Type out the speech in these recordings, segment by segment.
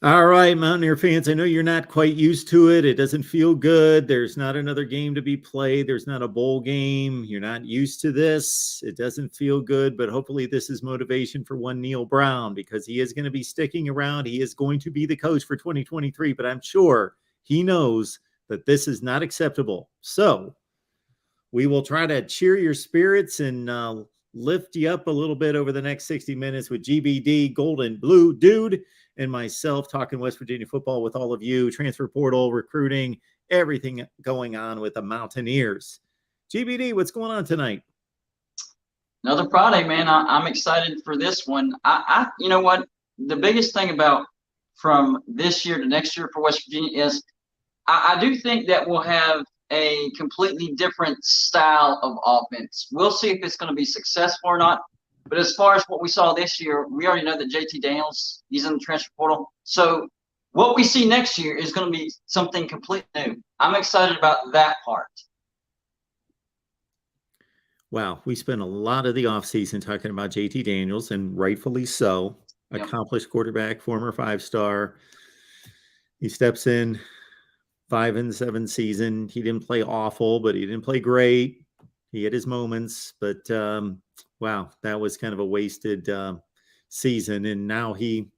All right, Mountaineer fans, I know you're not quite used to it. It doesn't feel good. There's not another game to be played. There's not a bowl game. You're not used to this. It doesn't feel good, but hopefully this is motivation for one Neil Brown because he is going to be sticking around. He is going to be the coach for 2023, but I'm sure he knows that this is not acceptable. So we will try to cheer your spirits and lift you up a little bit over the next 60 minutes with GBD, Golden Blue Dude, and myself talking West Virginia football with all of you, transfer portal, recruiting, everything going on with the Mountaineers. GBD, what's going on tonight? Another Friday, man. I'm excited for this one. You know what? The biggest thing about from this year to next year for West Virginia is I do think that we'll have a completely different style of offense. We'll see if it's going to be successful or not. But as far as what we saw this year, we already know that JT Daniels, he's in the transfer portal. So what we see next year is going to be something completely new. I'm excited about that part. Wow, we spent a lot of the offseason talking about JT Daniels, and rightfully so. Yep. Accomplished quarterback, former 5-star. He steps in 5-7 season. He didn't play awful, but he didn't play great. He had his moments, but wow, that was kind of a wasted season. And now he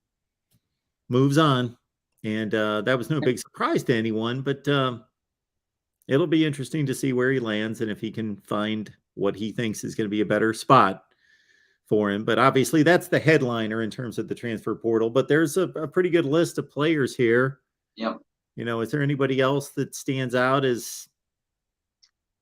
moves on. And that was no big surprise to anyone, but it'll be interesting to see where he lands and if he can find what he thinks is going to be a better spot for him. But obviously that's the headliner in terms of the transfer portal, but there's a pretty good list of players here. Yep. You know, is there anybody else that stands out as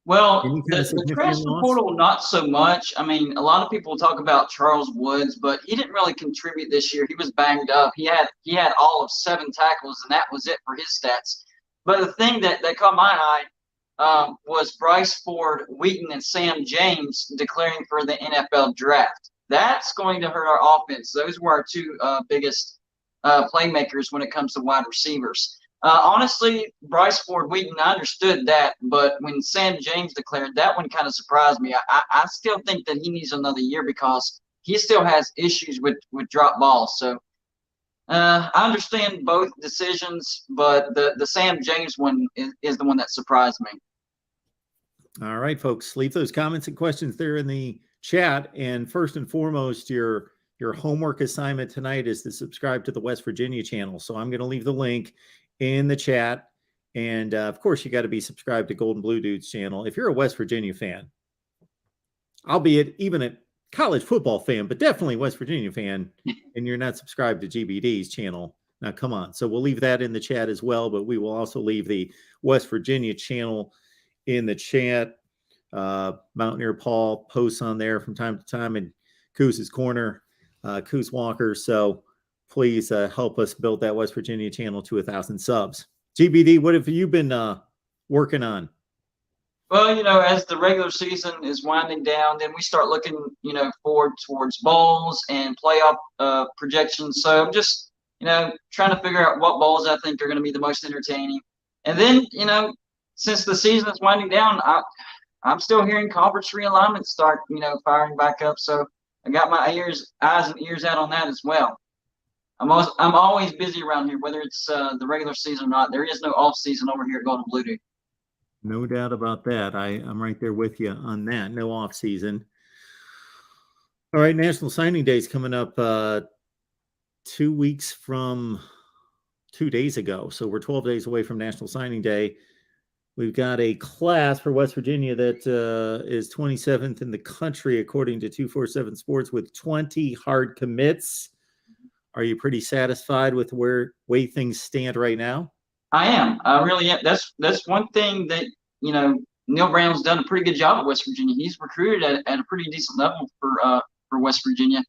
well, the transfer portal, not so much. I mean, a lot of people talk about Charles Woods, but he didn't really contribute this year. He was banged up. He had all of 7 tackles, and that was it for his stats. But the thing that caught my eye was Bryce Ford, Wheaton, and Sam James declaring for the NFL draft. That's going to hurt our offense. Those were our 2 biggest playmakers when it comes to wide receivers. Honestly, Bryce Ford Wheaton, I understood that, but when Sam James declared, that one kind of surprised me. I still think that he needs another year because he still has issues with drop balls. So I understand both decisions, but the Sam James one is the one that surprised me. All right, folks, leave those comments and questions there in the chat. And first and foremost, your homework assignment tonight is to subscribe to the West Virginia channel. So I'm going to leave the link in the chat. And of course, you got to be subscribed to Golden Blue Dude's channel. If you're a West Virginia fan, albeit even a college football fan, but definitely West Virginia fan, and you're not subscribed to GBD's channel, now come on. So we'll leave that in the chat as well, but we will also leave the West Virginia channel in the chat. Mountaineer Paul posts on there from time to time in Coos's Corner, Coos Walker. So please help us build that West Virginia channel to 1,000 subs. GBD, what have you been working on? Well, you know, as the regular season is winding down, then we start looking, you know, forward towards bowls and playoff projections. So I'm just, you know, trying to figure out what bowls I think are going to be the most entertaining. And then, you know, since the season is winding down, I'm still hearing conference realignment start, you know, firing back up. So I got my eyes and ears out on that as well. I'm always busy around here, whether it's the regular season or not. There is no off season over here at Golden Blue Dude. No doubt about that. I'm right there with you on that. No off season. All right, National Signing Day is coming up 2 weeks from 2 days ago. So we're 12 days away from National Signing Day. We've got a class for West Virginia that is 27th in the country, according to 247 Sports, with 20 hard commits. Are you pretty satisfied with way things stand right now? I am. I really am. That's one thing that, you know, Neil Brown's done a pretty good job at West Virginia. He's recruited at a pretty decent level for West Virginia.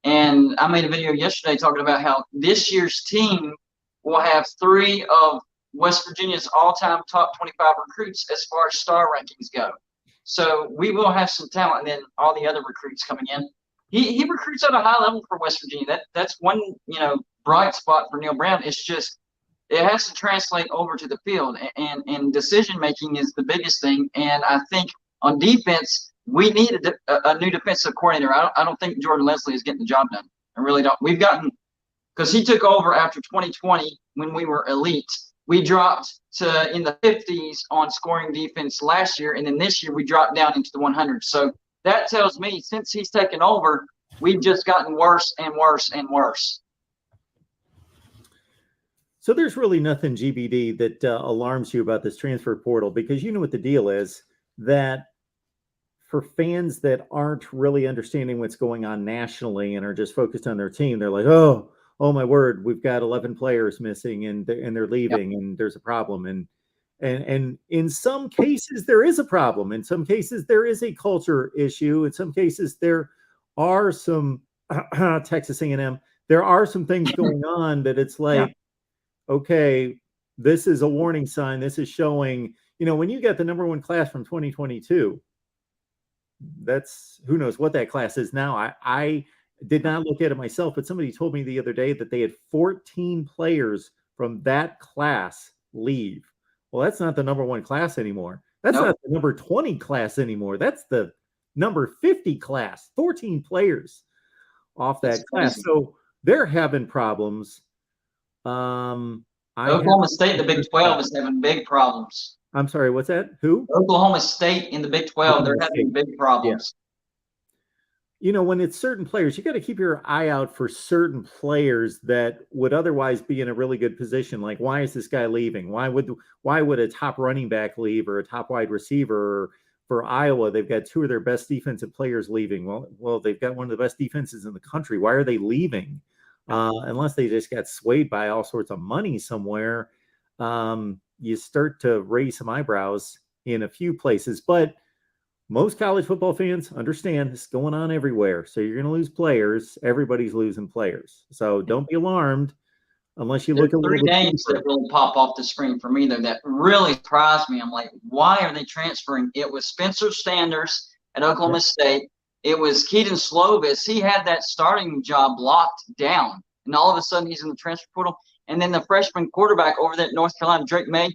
And I made a video yesterday talking about how this year's team will have 3 of West Virginia's all-time top 25 recruits as far as star rankings go. So we will have some talent, and then all the other recruits coming in. He recruits at a high level for West Virginia. That's one, you know, bright spot for Neil Brown. It's just it has to translate over to the field, and decision making is the biggest thing. And I think on defense, we need a new defensive coordinator. I don't think Jordan Leslie is getting the job done. I really don't. We've gotten because he took over after 2020 when we were elite. We dropped to in the 50s on scoring defense last year, and then this year we dropped down into the 100s. So that tells me since he's taken over, we've just gotten worse and worse and worse. So there's really nothing, GBD, that alarms you about this transfer portal, because you know what the deal is, that for fans that aren't really understanding what's going on nationally and are just focused on their team, they're like, oh my word, we've got 11 players missing and they're leaving, and there's a problem. And in some cases there is a problem. In some cases there is a culture issue. In some cases there are some Texas A&M. There are some things going on that it's like, okay, this is a warning sign. This is showing, when you get the number one class from 2022, that's, who knows what that class is now. I did not look at it myself, but somebody told me the other day that they had 14 players from that class leave. Well, that's not the number one class anymore. That's not the number 20 class anymore. That's the number 50 class, 14 players off that class. So they're having problems. Oklahoma State in the Big 12 is having big problems. I'm sorry, what's that? Who? Oklahoma State in the Big 12, they're having big problems. Yeah. When it's certain players, you got to keep your eye out for certain players that would otherwise be in a really good position. Like, why is this guy leaving? Why would a top running back leave, or a top wide receiver? For Iowa, they've got two of their best defensive players leaving. Well, they've got one of the best defenses in the country. Why are they leaving? Unless they just got swayed by all sorts of money somewhere, you start to raise some eyebrows in a few places. But most college football fans understand this is going on everywhere. So you're going to lose players. Everybody's losing players. So don't be alarmed unless you look a little bit. 3 names that really pop off the screen for me, though, that really surprised me. I'm like, why are they transferring? It was Spencer Sanders at Oklahoma State. It was Keaton Slovis. He had that starting job locked down, and all of a sudden he's in the transfer portal. And then the freshman quarterback over there at North Carolina, Drake May,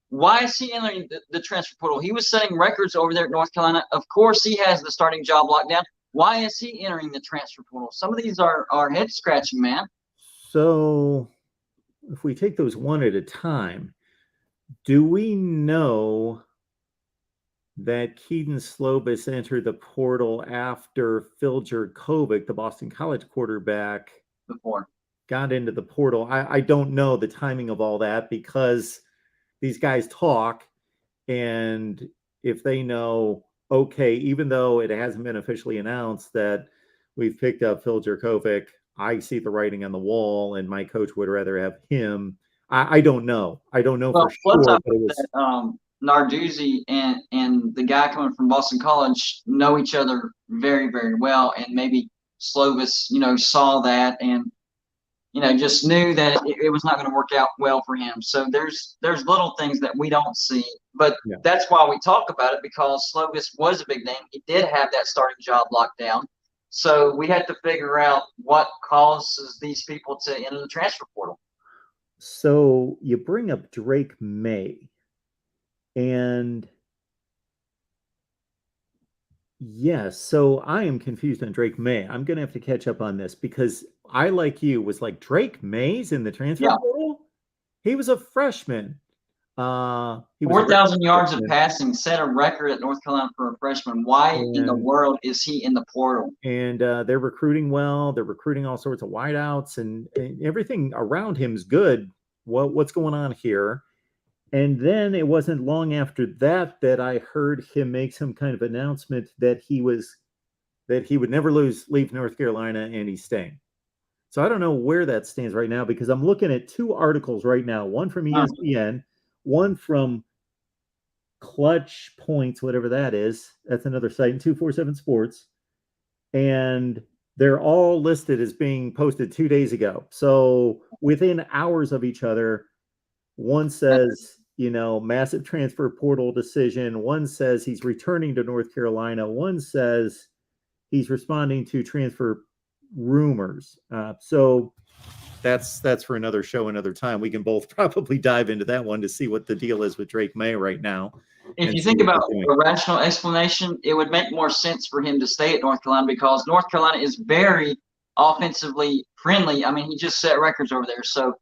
why is he entering the transfer portal? He was setting records over there at North Carolina. Of course, he has the starting job locked down. Why is he entering the transfer portal? Some of these are head-scratching, man. So if we take those one at a time, do we know that Keaton Slovis entered the portal after Phil Jurkovec, the Boston College quarterback, got into the portal? I don't know the timing of all that, because these guys talk, and if they know, okay, even though it hasn't been officially announced that we've picked up Phil Jurkovec, I see the writing on the wall, and my coach would rather have him. I don't know. I don't know for sure. But it was, Narduzzi and the guy coming from Boston College know each other very, very well, and maybe Slovis, saw that and just knew that it was not going to work out well for him. So there's little things that we don't see, but that's why we talk about it, because Slovis was a big name. He did have that starting job locked down. So we had to figure out what causes these people to enter the transfer portal. So you bring up Drake May, and yes, so I am confused on Drake May. I'm going to have to catch up on this, because I, like you, was like, Drake May's in the transfer portal? He was a freshman. He was 4,000 yards of passing, set a record at North Carolina for a freshman. Why in the world is he in the portal? And they're recruiting well. They're recruiting all sorts of wideouts, and everything around him is good. What's going on here? And then it wasn't long after that I heard him make some kind of announcement that he would never leave North Carolina, and he's staying. So I don't know where that stands right now, because I'm looking at 2 articles right now, one from ESPN, one from Clutch Points, whatever that is. That's another site, in 247 Sports. And they're all listed as being posted 2 days ago. So within hours of each other, one says, massive transfer portal decision. One says he's returning to North Carolina. One says he's responding to transfer rumors. So that's for another show, another time. We can both probably dive into that one to see what the deal is with Drake May right now. If you think about a rational explanation, it would make more sense for him to stay at North Carolina, because North Carolina is very offensively friendly. I mean, he just set records over there. So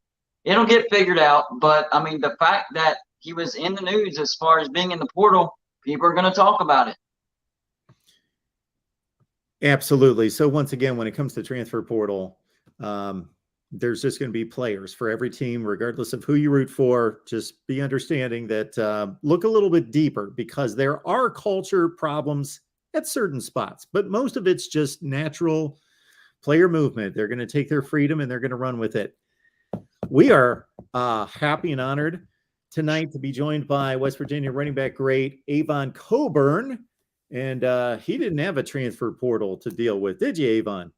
it'll get figured out. But, I mean, the fact that he was in the news as far as being in the portal, people are going to talk about it. Absolutely. So once again, when it comes to transfer portal, there's just going to be players for every team, regardless of who you root for. Just be understanding that look a little bit deeper, because there are culture problems at certain spots, but most of it's just natural player movement. They're going to take their freedom and they're going to run with it. We are happy and honored tonight to be joined by West Virginia running back great Avon Coburn. And he didn't have a transfer portal to deal with, did you, Avon?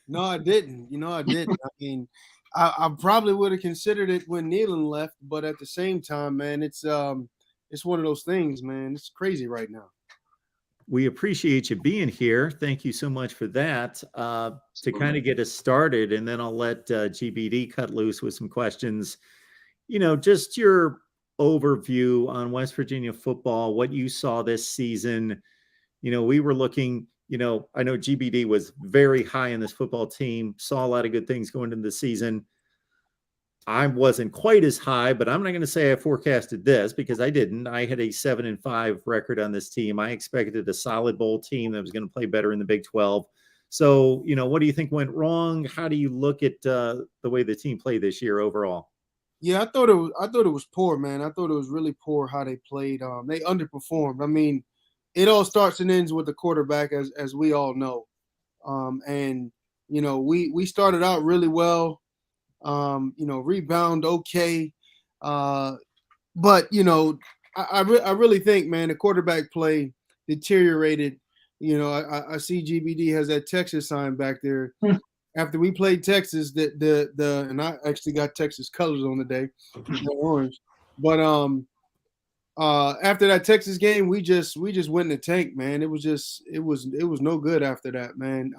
No, I didn't. I didn't. I mean, I probably would have considered it when Nealon left, but at the same time, man, it's one of those things, man. It's crazy right now. We appreciate you being here. Thank you so much for that. To kind of get us started, and then I'll let GBD cut loose with some questions. Just your overview on West Virginia football, what you saw this season. We were looking, I know GBD was very high in this football team, saw a lot of good things going into the season. I wasn't quite as high, but I'm not going to say I forecasted this, because I didn't. I had a 7-5 record on this team. I expected a solid bowl team that was going to play better in the Big 12. So, what do you think went wrong? How do you look at the way the team played this year overall? Yeah, I thought it was poor, man. I thought it was really poor how they played. They underperformed. I mean, it all starts and ends with the quarterback, as we all know. And we started out really well. Rebound okay. But I really think, man, the quarterback play deteriorated. I see GBD has that Texas sign back there. After we played Texas, and I actually got Texas colors on the day, orange. But after that Texas game, we just went in the tank, man. It was no good after that, man.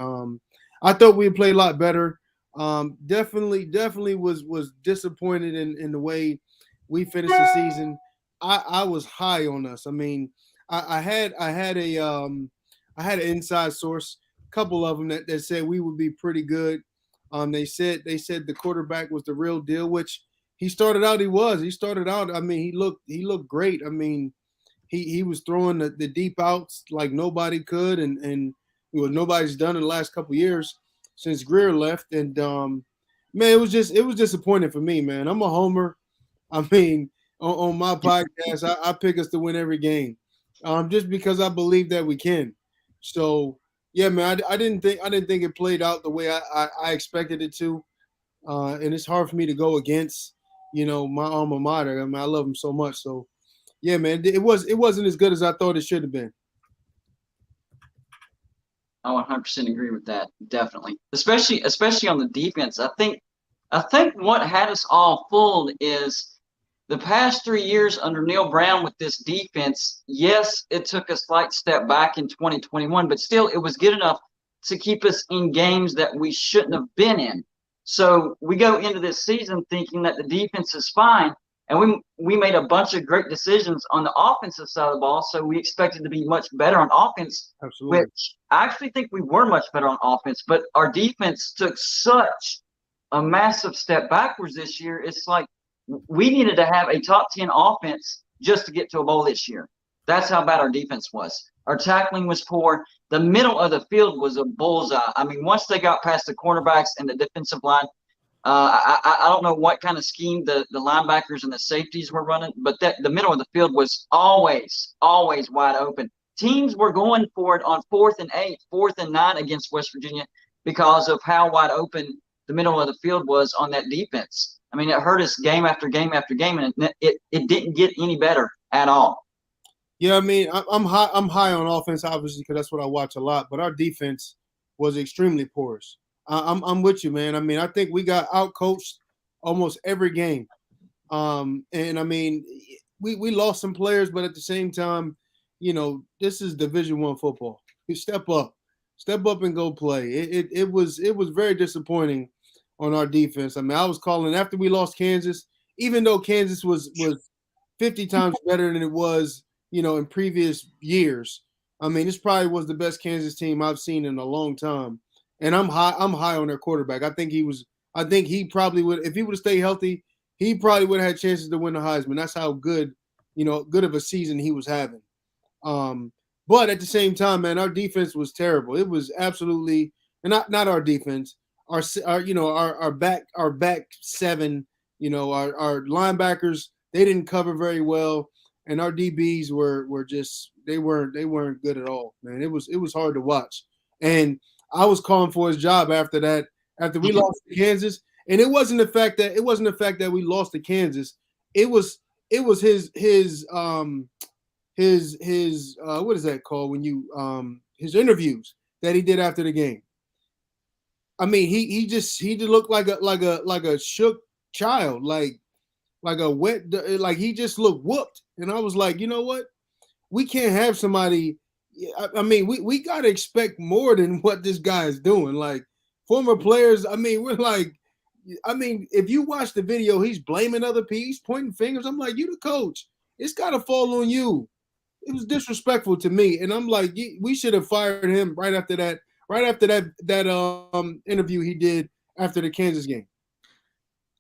I thought we'd play a lot better. Definitely was disappointed in the way we finished the season. I was high on us. I mean, I had an inside source, a couple of them that said we would be pretty good. They said the quarterback was the real deal, which he started out. I mean, he looked great. I mean, he was throwing the deep outs like nobody could, and nobody's done in the last couple of years since Greer left. And man, it was disappointing for me, man. I'm a homer. I mean, on my podcast, I pick us to win every game, just because I believe that we can. So yeah, man, I didn't think it played out the way I expected it to, and it's hard for me to go against my alma mater. I mean, I love them so much. So yeah, man, it wasn't as good as I thought it should have been. I 100% agree with that. Definitely, especially on the defense. I think what had us all fooled is the past 3 years under Neil Brown with this defense. Yes, it took a slight step back in 2021, but still, it was good enough to keep us in games that we shouldn't have been in. So we go into this season thinking that the defense is fine, and we made a bunch of great decisions on the offensive side of the ball, so we expected to be much better on offense. Absolutely. Which I actually think we were much better on offense, but our defense took such a massive step backwards this year. It's like we needed to have a top 10 offense just to get to a bowl this year. That's how bad our defense was. Our tackling was poor. The middle of the field was a bullseye. I mean, once they got past the cornerbacks and the defensive line, I don't know what kind of scheme the linebackers and the safeties were running, but the middle of the field was always wide open. Teams were going for it on 4th and 8, 4th and 9 against West Virginia because of how wide open the middle of the field was on that defense. I mean, it hurt us game after game after game, and it didn't get any better at all. Yeah, I mean, I'm high on offense, obviously, because that's what I watch a lot. But our defense was extremely porous. I'm with you, man. I mean, I think we got outcoached almost every game. And I mean, we lost some players, but at the same time, this is Division I football. You step up and go play. It was very disappointing on our defense. I mean, I was calling after we lost Kansas, even though Kansas was 50 times better than it was, in previous years. I mean, this probably was the best Kansas team I've seen in a long time. And I'm high on their quarterback. I think he was I think he probably would, if he would have stayed healthy, he probably would have had chances to win the Heisman. That's how good of a season he was having. But at the same time, man, our defense was terrible. It was absolutely, and not our defense, our back seven, our linebackers, they didn't cover very well, and our DBs were just they weren't good at all, man. It was hard to watch, and I was calling for his job after that. After we lost to Kansas, and it wasn't the fact that we lost to Kansas. It was his what is that called when you his interviews that he did after the game. I mean, he just looked like a shook child, like a wet, like he just looked whooped. And I was like, you know what? We can't have somebody. I mean, we got to expect more than what this guy is doing. Like former players, I mean, if you watch the video, he's blaming other people, he's pointing fingers. I'm like, you the coach. It's got to fall on you. It was disrespectful to me. And I'm like, we should have fired him right after that interview he did after the Kansas game.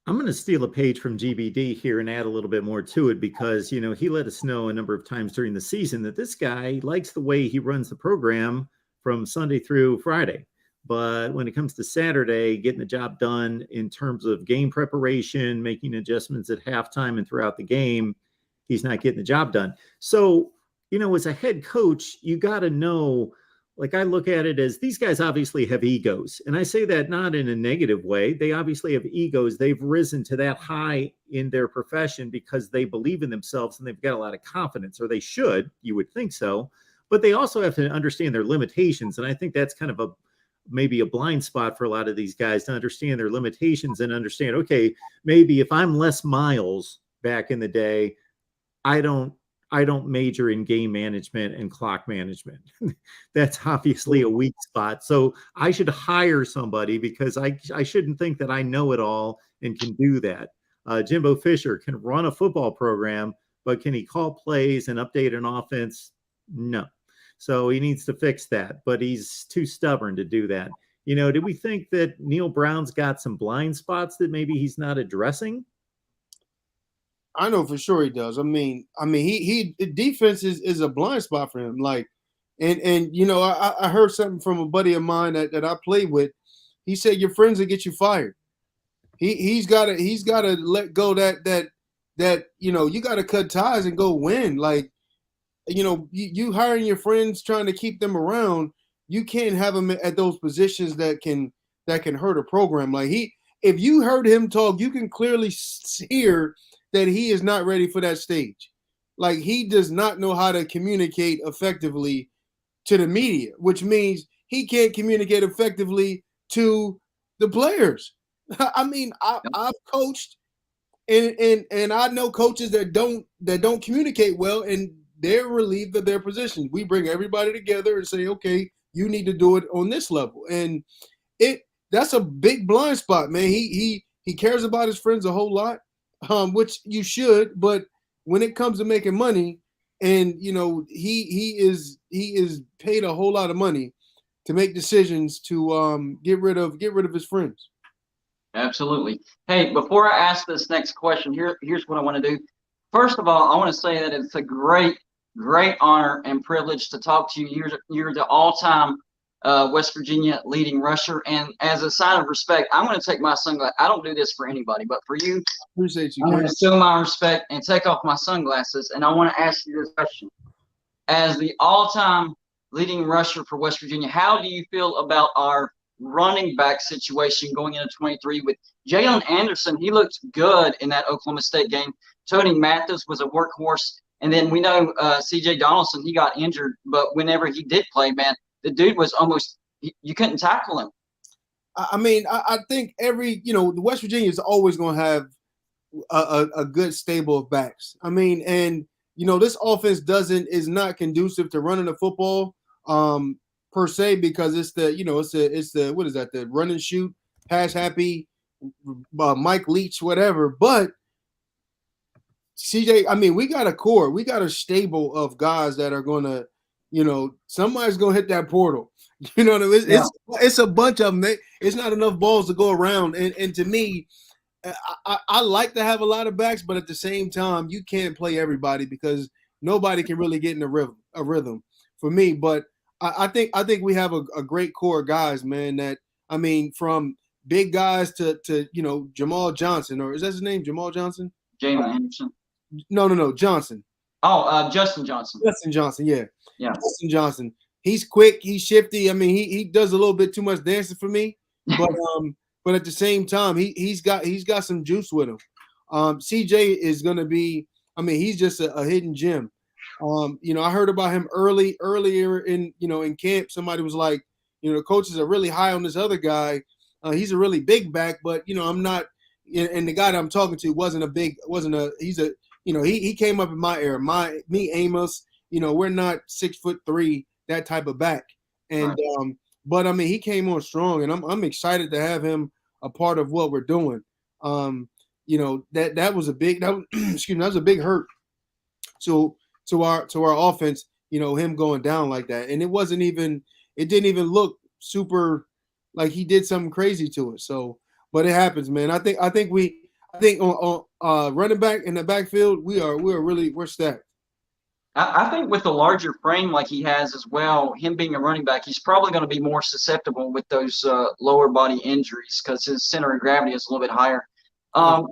I'm going to steal a page from GBD here and add a little bit more to it because, he let us know a number of times during the season that this guy likes the way he runs the program from Sunday through Friday. But when it comes to Saturday, getting the job done in terms of game preparation, making adjustments at halftime and throughout the game, he's not getting the job done. So, as a head coach, you got to know, like I look at it as these guys obviously have egos. And I say that not in a negative way. They obviously have egos. They've risen to that high in their profession because they believe in themselves and they've got a lot of confidence, or they should, you would think so. But they also have to understand their limitations. And I think that's kind of maybe a blind spot for a lot of these guys to understand their limitations and understand, okay, maybe if I'm Les Miles back in the day, I don't major in game management and clock management. That's obviously a weak spot. So I should hire somebody because I shouldn't think that I know it all and can do that. Jimbo Fisher can run a football program, but can he call plays and update an offense? No. So he needs to fix that, but he's too stubborn to do that. Did we think that Neil Brown's got some blind spots that maybe he's not addressing? I know for sure he does. I mean, he defense is a blind spot for him. Like, and I heard something from a buddy of mine that I played with. He said your friends will get you fired. He's got to let go that you got to cut ties and go win. Like, you hiring your friends, trying to keep them around. You can't have them at those positions that can hurt a program. Like if you heard him talk, you can clearly hear that he is not ready for that stage. Like he does not know how to communicate effectively to the media, which means he can't communicate effectively to the players. I mean, I've coached and I know coaches that don't communicate well and they're relieved of their positions. We bring everybody together and say, okay, you need to do it on this level. And that's a big blind spot, man. He cares about his friends a whole lot. Which you should, but when it comes to making money, and he is paid a whole lot of money to make decisions to get rid of his friends. Absolutely. Hey, before I ask this next question, here's what I want to do. First of all, I want to say that it's a great honor and privilege to talk to you. You're the all-time West Virginia leading rusher. And as a sign of respect, I'm going to take my sunglasses. I don't do this for anybody, but for you, appreciate you. I'm going to show my respect and take off my sunglasses. And I want to ask you this question. As the all-time leading rusher for West Virginia, how do you feel about our running back situation going into 23 with Jalen Anderson? He looked good in that Oklahoma State game. Tony Mathis was a workhorse. And then we know C.J. Donaldson, he got injured. But whenever he did play, man, the dude was almost – you couldn't tackle him. I mean, I think the West Virginia is always going to have a good stable of backs. I mean, and, this offense is not conducive to running the football per se because it's the what is that, the run and shoot, pass happy, Mike Leach, whatever. But CJ, I mean, we got a core. We got a stable of guys that are going to somebody's gonna hit that portal. You know what I mean? It's a bunch of them. It's not enough balls to go around. And to me, I like to have a lot of backs, but at the same time, you can't play everybody because nobody can really get in a rhythm for me. But I think we have a great core of guys, man. That from big guys to Jamal Johnson, or is that his name, Jamal Johnson? Jalen Anderson. No, Johnson. Oh, Justin Johnson. Justin Johnson, yeah. Justin Johnson. He's quick. He's shifty. He does a little bit too much dancing for me, but at the same time, he's got some juice with him. CJ is going to be. He's just a hidden gem. I heard about him earlier in camp. Somebody was like, the coaches are really high on this other guy. He's a really big back, but I'm not. And the guy that I'm talking to he came up in my era. Me, Amos, we're not 6'3", that type of back. And right. But he came on strong, and I'm excited to have him a part of what we're doing. That was a big that was a big hurt to our offense. Him going down like that, and it didn't even look super like he did something crazy to it. So, but it happens, man. I think on running back in the backfield, we're stacked. I think with the larger frame like he has as well, him being a running back, he's probably going to be more susceptible with those lower body injuries because his center of gravity is a little bit higher.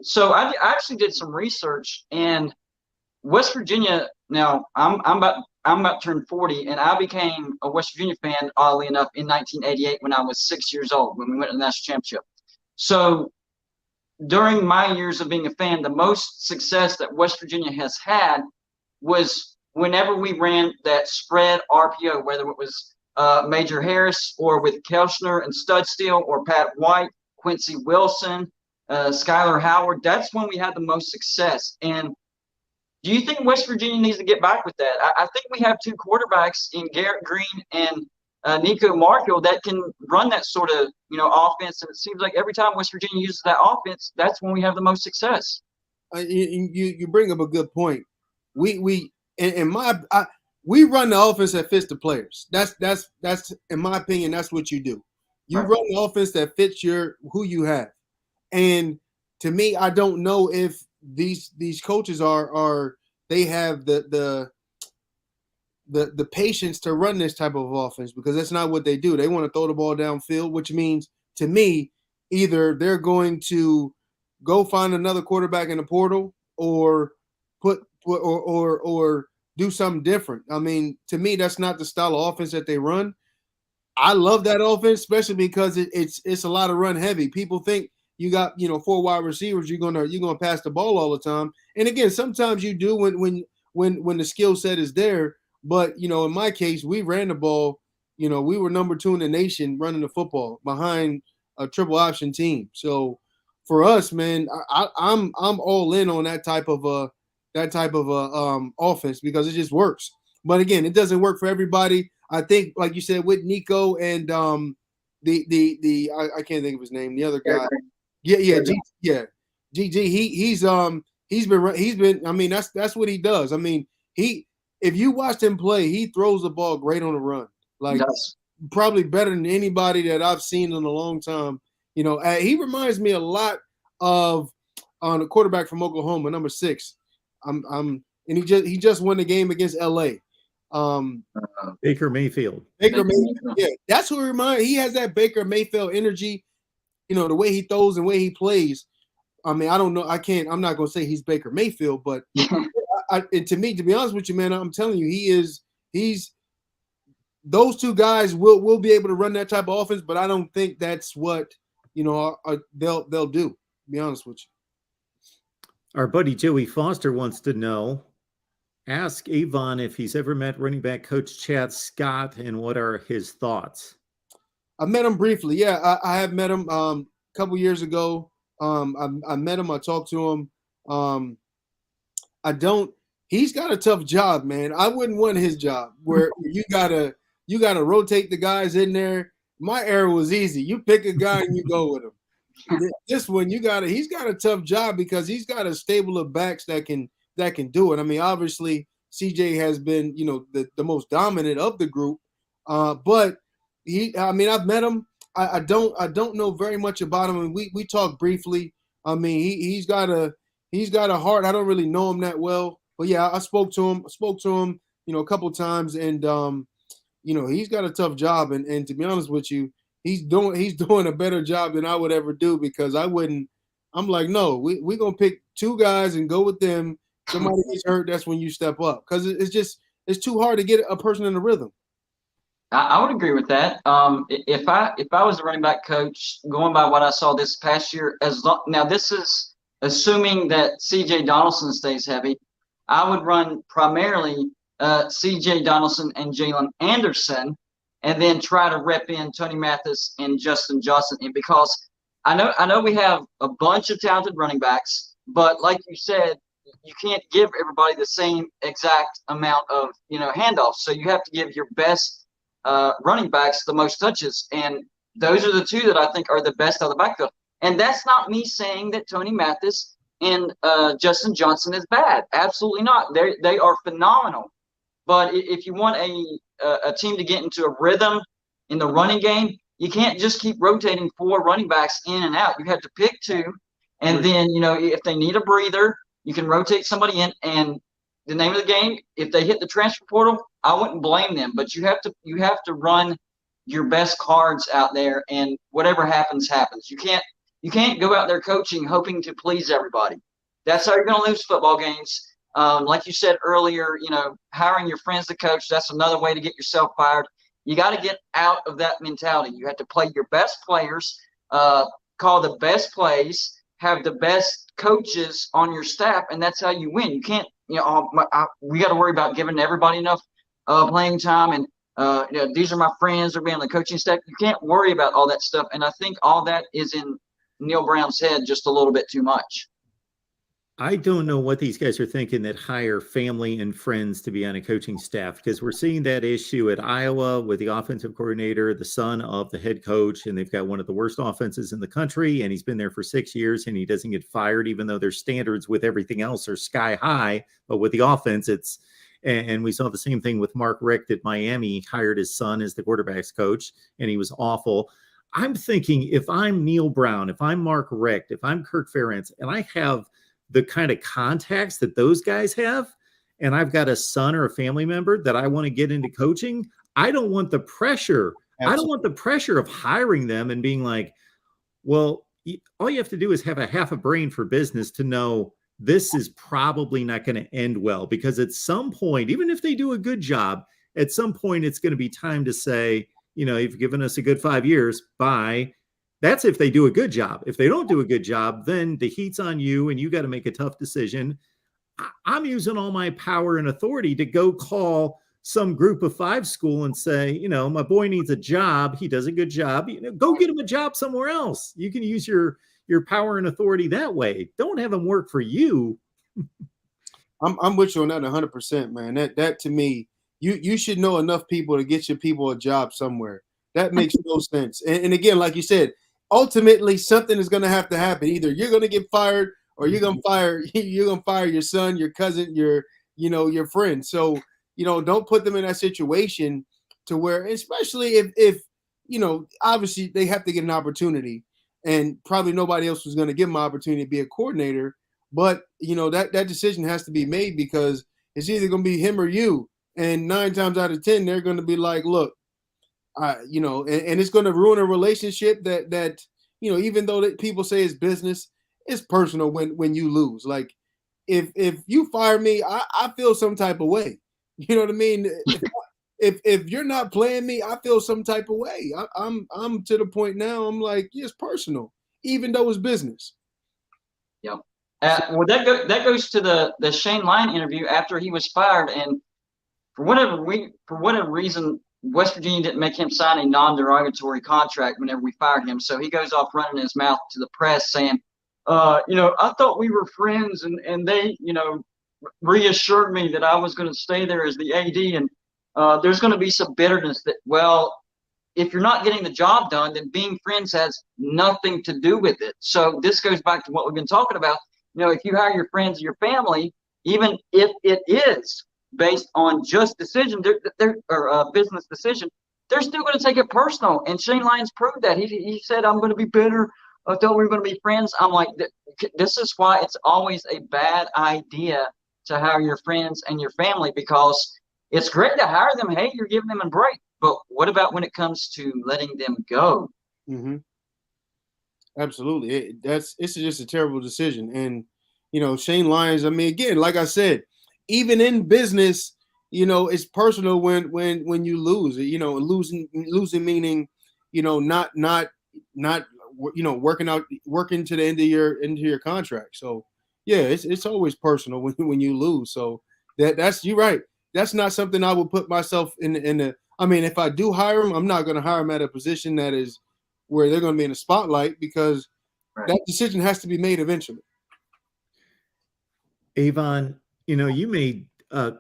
So I actually did some research, and West Virginia. Now I'm about to turn 40, and I became a West Virginia fan, oddly enough, in 1988 when I was 6 years old when we went to the national championship. So during my years of being a fan, the most success that West Virginia has had was whenever we ran that spread RPO, whether it was Major Harris or with Kelchner and Studstill or Pat White, Quincy Wilson, Skylar Howard, that's when we had the most success. And do you think West Virginia needs to get back with that? I think we have two quarterbacks in Garrett Green and Nico Markle that can run that sort of offense, and it seems like every time West Virginia uses that offense, that's when we have the most success. You bring up a good point. We run the offense that fits the players. That's in my opinion, that's what you do. You run the offense that fits who you have. And to me, I don't know if these coaches they have the patience to run this type of offense, because that's not what they do. They want to throw the ball downfield, which means to me, either they're going to go find another quarterback in the portal or or do something different. To me, that's not the style of offense that they run. I love that offense, especially because it's a lot of run heavy. People think you got 4 wide receivers, you're gonna pass the ball all the time. And again, sometimes you do when the skill set is there. But in my case, we ran the ball. We were number 2 in the nation running the football behind a triple option team. So for us, man, I'm all in on that type of offense because it just works. But again, it doesn't work for everybody. I think, like you said, with Nico and I can't think of his name, the other guy. GG. He's been. That's what he does. If you watched him play, he throws the ball great on the run. Probably better than anybody that I've seen in a long time. He reminds me a lot of a quarterback from Oklahoma, number 6. And he just won the game against LA. Baker Mayfield. Yeah, that's who he reminds. He has that Baker Mayfield energy. The way he throws and the way he plays. I don't know. I'm not gonna say he's Baker Mayfield, but and to me, to be honest with you, man, I'm telling you, he's those two guys will be able to run that type of offense, but I don't think that's what they'll do. To be honest with you. Our buddy Joey Foster wants to know, ask Avon if he's ever met running back coach Chad Scott and what are his thoughts. I met him briefly. Yeah, I have met him a couple years ago. I met him. I talked to him. He's got a tough job, man. I wouldn't want his job where you gotta rotate the guys in there. My era was easy. You pick a guy and you go with him. This one, he's got a tough job because he's got a stable of backs that can do it. Obviously CJ has been, the most dominant of the group. But I've met him. I don't know very much about him. And we talked briefly. I mean, he's got a heart. I don't really know him that well, but yeah, I spoke to him, a couple of times, and he's got a tough job. And to be honest with you, he's doing a better job than I would ever do, because I wouldn't. I'm like, no, we're gonna pick two guys and go with them. Somebody gets hurt, that's when you step up, because it's too hard to get a person in the rhythm. I would agree with that. If I was a running back coach, going by what I saw this past year, now this is assuming that C.J. Donaldson stays heavy, I would run primarily C.J. Donaldson and Jalen Anderson, and then try to rep in Tony Mathis and Justin Johnson. And because I know we have a bunch of talented running backs, but like you said, you can't give everybody the same exact amount of handoffs. So you have to give your best running backs the most touches, and those are the two that I think are the best out of the backfield. And that's not me saying that Tony Mathis and Justin Johnson is bad. Absolutely not. They are phenomenal. But if you want a team to get into a rhythm in the running game, you can't just keep rotating 4 running backs in and out. You have to pick 2, and then if they need a breather, you can rotate somebody in. And the name of the game, if they hit the transfer portal, I wouldn't blame them. But you have to run your best cards out there, and whatever happens, happens. You can't go out there coaching hoping to please everybody. That's how you're going to lose football games. Like you said earlier, hiring your friends to coach, that's another way to get yourself fired. You got to get out of that mentality. You have to play your best players, call the best plays, have the best coaches on your staff, and that's how you win. You can't, we got to worry about giving everybody enough playing time, and these are my friends, or being on the coaching staff. You can't worry about all that stuff, and I think all that is in Neil Brown's head just a little bit too much. I don't know what these guys are thinking that hire family and friends to be on a coaching staff, because we're seeing that issue at Iowa with the offensive coordinator, the son of the head coach, and they've got one of the worst offenses in the country, and he's been there for 6 years, and he doesn't get fired, even though their standards with everything else are sky high. But with the offense, and we saw the same thing with Mark Richt at Miami. He hired his son as the quarterback's coach, and he was awful. I'm thinking, if I'm Neil Brown, if I'm Mark Richt, if I'm Kirk Ferentz, and I have the kind of contacts that those guys have, and I've got a son or a family member that I want to get into coaching, I don't want the pressure. Absolutely. I don't want the pressure of hiring them and being like, well, all you have to do is have a half a brain for business to know this is probably not going to end well, because at some point, even if they do a good job, at some point it's going to be time to say, you've given us a good 5 years, bye. That's if they do a good job. If they don't do a good job, then the heat's on you, and you got to make a tough decision. I'm using all my power and authority to go call some group of 5 school and say, my boy needs a job. He does a good job. Go get him a job somewhere else. You can use your power and authority that way. Don't have him work for you. I'm with you on that 100%, man. That to me, you should know enough people to get your people a job somewhere. That makes no sense. And again, like you said, ultimately something is going to have to happen. Either you're going to get fired, or you're going to fire your son, your cousin, your friend. So, don't put them in that situation to where, especially if obviously they have to get an opportunity, and probably nobody else was going to give them an opportunity to be a coordinator. But, that decision has to be made, because it's either going to be him or you. And 9 times out of 10, they're going to be like, look, and it's going to ruin a relationship that even though that people say it's business, it's personal when you lose. Like, if you fire me, I feel some type of way. You know what I mean? If you're not playing me, I feel some type of way. I'm to the point now. I'm like, it's personal, even though it's business. Yeah. Well, that goes to the Shane Lyon interview after he was fired, and for whatever reason, West Virginia didn't make him sign a non-derogatory contract whenever we fired him. So he goes off running his mouth to the press saying, I thought we were friends, and they, reassured me that I was going to stay there as the AD. And there's going to be some bitterness that, well, if you're not getting the job done, then being friends has nothing to do with it. So this goes back to what we've been talking about. If you hire your friends and your family, even if it is based on just decision, or business decision, they're still going to take it personal. And Shane Lyons proved that. He said, "I'm going to be bitter. I thought we were going to be friends." I'm like, this is why it's always a bad idea to hire your friends and your family, because it's great to hire them. Hey, you're giving them a break. But what about when it comes to letting them go? Mm-hmm. Absolutely. It's just a terrible decision. And, Shane Lyons, I mean, again, like I said, even in business, it's personal when you lose, losing meaning, not working to the end of your contract. So yeah, it's always personal when you lose. So you're right. That's not something I would put myself in the, I mean, if I do hire him, I'm not going to hire him at a position that is where they're going to be in the spotlight, because that decision has to be made eventually. Avon, you made a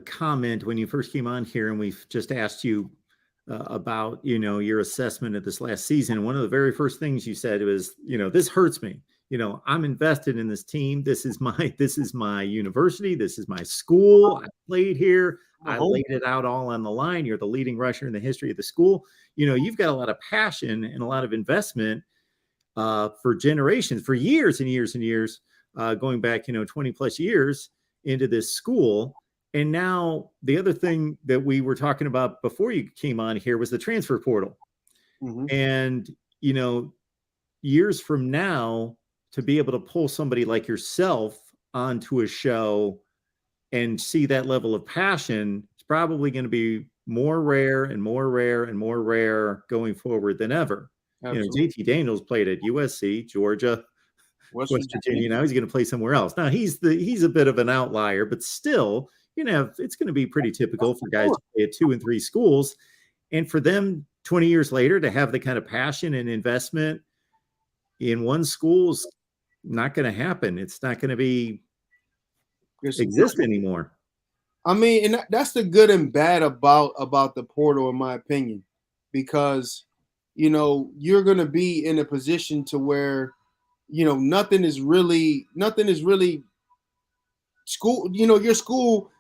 comment when you first came on here, and we've just asked you about, your assessment of this last season. One of the very first things you said was, this hurts me. I'm invested in this team. This is my university. This is my school. I played here. I laid it out all on the line. You're the leading rusher in the history of the school. You've got a lot of passion and a lot of investment for generations, for years and years and years, going back, 20 plus years into this school. And now the other thing that we were talking about before you came on here was the transfer portal. Mm-hmm. And, years from now, to be able to pull somebody like yourself onto a show and see that level of passion, it's probably going to be more rare and more rare and more rare going forward than ever. Absolutely. JT Daniels played at USC, Georgia, West Virginia. Now he's going to play somewhere else. Now he's a bit of an outlier, but still, it's going to be pretty typical for guys to play at 2 and 3 schools. And for them 20 years later to have the kind of passion and investment in one school is not going to happen. It's not going to exist anymore. I mean, and that's the good and bad about the portal, in my opinion, because, you're going to be in a position to where, nothing is really school. Your school,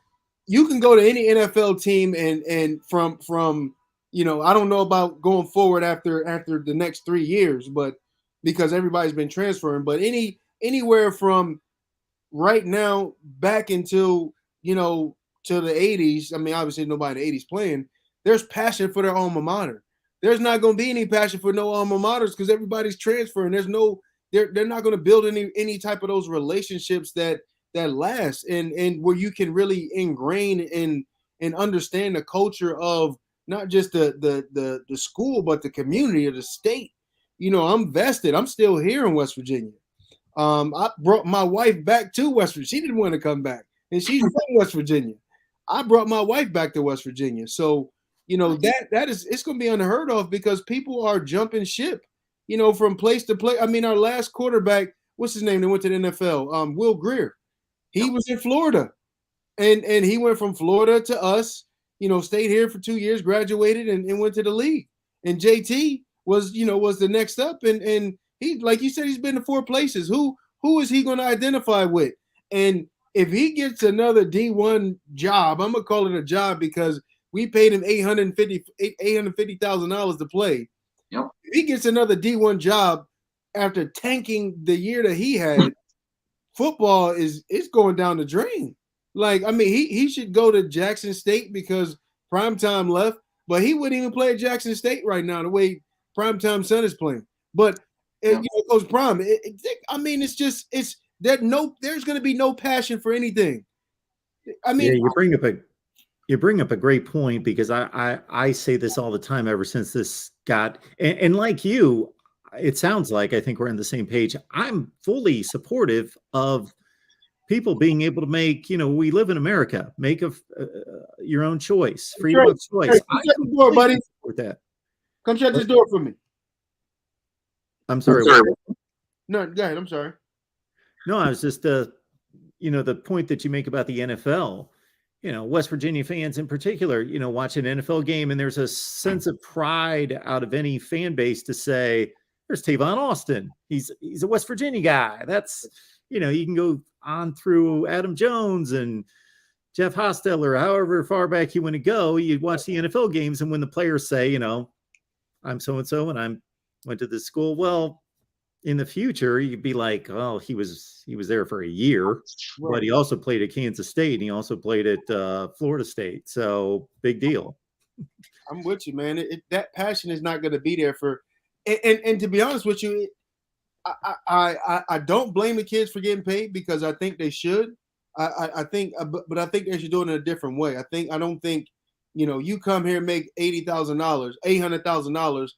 you can go to any NFL team and from I don't know about going forward after the next 3 years, but because everybody's been transferring, but anywhere from right now back until to the 80s. I mean, obviously nobody in the 80s playing. There's passion for their alma mater. There's not going to be any passion for no alma maters because everybody's transferring. There's no, they're not going to build any type of those relationships that last and where you can really ingrain and understand the culture of not just the school, but the community of the state. I'm vested. I'm still here in West Virginia. I brought my wife back to West Virginia. She didn't want to come back, and she's from West Virginia. I brought my wife back to West Virginia. So, that is, it's going to be unheard of because people are jumping ship, from place to place. I mean, our last quarterback, what's his name? That went to the NFL, Will Greer. He was in Florida, and he went from Florida to us, stayed here for 2 years, graduated, and went to the league. And JT was the next up. And he, like you said, he's been to 4 places. Who is he going to identify with? And if he gets another D1 job, I'm going to call it a job because we paid him $850,000 to play. Yep. If he gets another D1 job after tanking the year that he had, football is going down the drain. Like, I mean, he should go to Jackson State because Primetime left, but he wouldn't even play at Jackson State right now the way Primetime Sun is playing. But Coach Prime, I mean, there's going to be no passion for anything. I mean, you bring up a great point because I say this all the time ever since this got and like you, it sounds like I think we're on the same page. I'm fully supportive of people being able to make, we live in America, make your own choice, freedom of choice. Come shut the door, buddy. With that, come shut this door for me. I'm sorry. No, go ahead. I'm sorry. No, I was just the point that you make about the NFL. West Virginia fans in particular, watch an NFL game and there's a sense of pride out of any fan base to say, there's Tavon Austin. He's a West Virginia guy. That's, you can go on through Adam Jones and Jeff Hostetler, or however far back you want to go, you watch the NFL games, and when the players say, I'm so-and-so and I went to this school, well, in the future, you'd be like, oh, he was there for a year, right. But he also played at Kansas State and he also played at Florida State. So big deal. I'm with you, man. That passion is not going to be there for, and to be honest with you, I don't blame the kids for getting paid because I think they should. I think, but I think they should do it in a different way. I don't think, you come here and make $80,000, $800,000.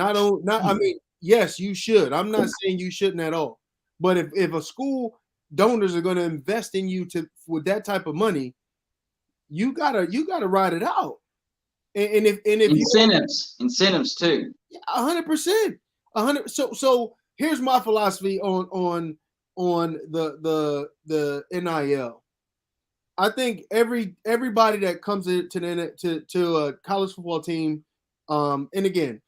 I mean, yes, you should. I'm not saying you shouldn't at all. But if a school donors are going to invest in you with that type of money, you gotta ride it out. And if incentives too. 100%. So here's my philosophy on the NIL. I think everybody that comes to a college football team, and again,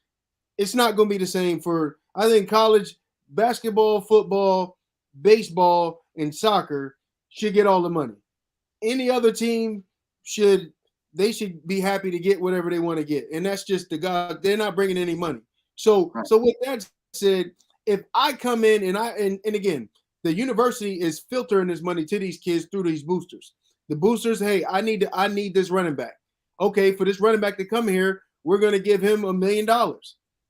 it's not going to be the same for, I think, college basketball, football, baseball, and soccer should get all the money. Any other team should be happy to get whatever they want to get. And that's just they're not bringing any money. So with that said, if I come in and again, the university is filtering this money to these kids through these boosters. The boosters, hey, I need this running back. Okay, for this running back to come here, we're going to give him $1 million.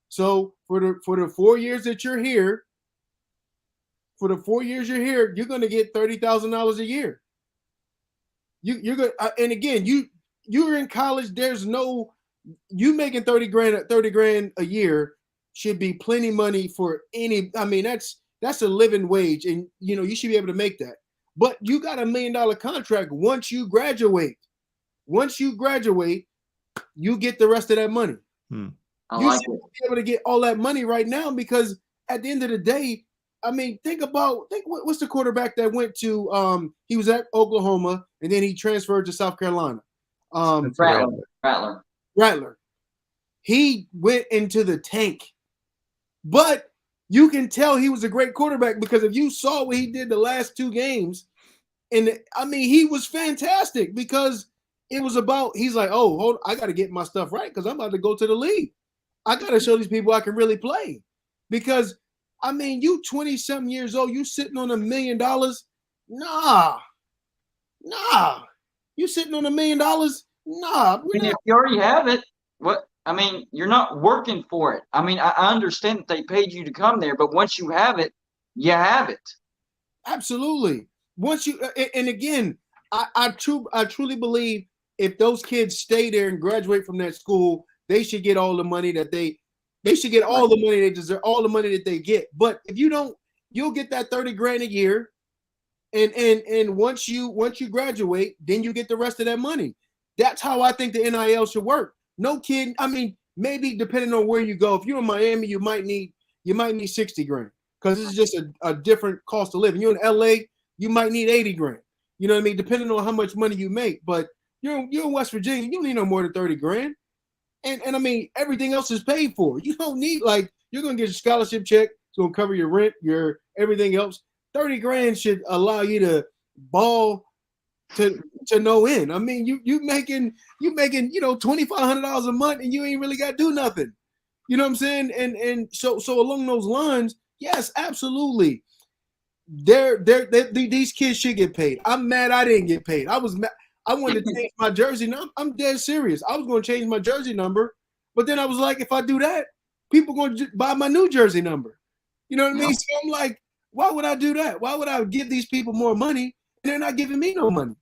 So for the 4 years that you're here, you're going to get $30,000 a year. You're going, and again, you're in college. There's no, you making $30,000 a year should be plenty money for any. I mean, that's a living wage, and you should be able to make that. But you got $1 million contract once you graduate. Once you graduate, you get the rest of that money. You should be able to get all that money right now because at the end of the day, I mean, think what's the quarterback that went to he was at Oklahoma and then he transferred to South Carolina. Rattler. He went into the tank. But you can tell he was a great quarterback because if you saw what he did the last 2 games, and I mean, he was fantastic because it was about, he's like, oh, hold, I got to get my stuff right because I'm about to go to the league. I got to show these people I can really play because, I mean, you 20-something years old, you sitting on $1 million. Nah. You sitting on $1 million? Nah. I mean, if you already have it, you're not working for it. I mean, I understand that they paid you to come there, but once you have it, you have it. Absolutely. Once you, and again, I truly believe if those kids stay there and graduate from that school, they should get all the money that they should get all the money they deserve, all the money that they get. But if you don't, you'll get that $30,000 a year. And once you graduate, then you get the rest of that money. That's how I think the NIL should work. No kid, I mean, maybe depending on where you go. If you're in Miami, you might need $60,000 because it's just a different cost of living. You're in LA, you might need $80,000. You know what I mean? Depending on how much money you make. But you're in West Virginia, you don't need no more than $30,000. And I mean, everything else is paid for. You don't need, like, you're gonna get a scholarship check, it's gonna cover your rent, your everything else. $30,000 should allow you to ball to no end. I mean, you making $2,500 a month and you ain't really got to do nothing. You know what I'm saying? And so along those lines, yes, absolutely. These kids should get paid. I'm mad I didn't get paid. I was mad. I wanted to change my jersey. Now I'm dead serious. I was going to change my jersey number, but then I was like, if I do that, people going to buy my new jersey number. You know what I mean? So I'm like, why would I do that? Why would I give these people more money and they're not giving me no money?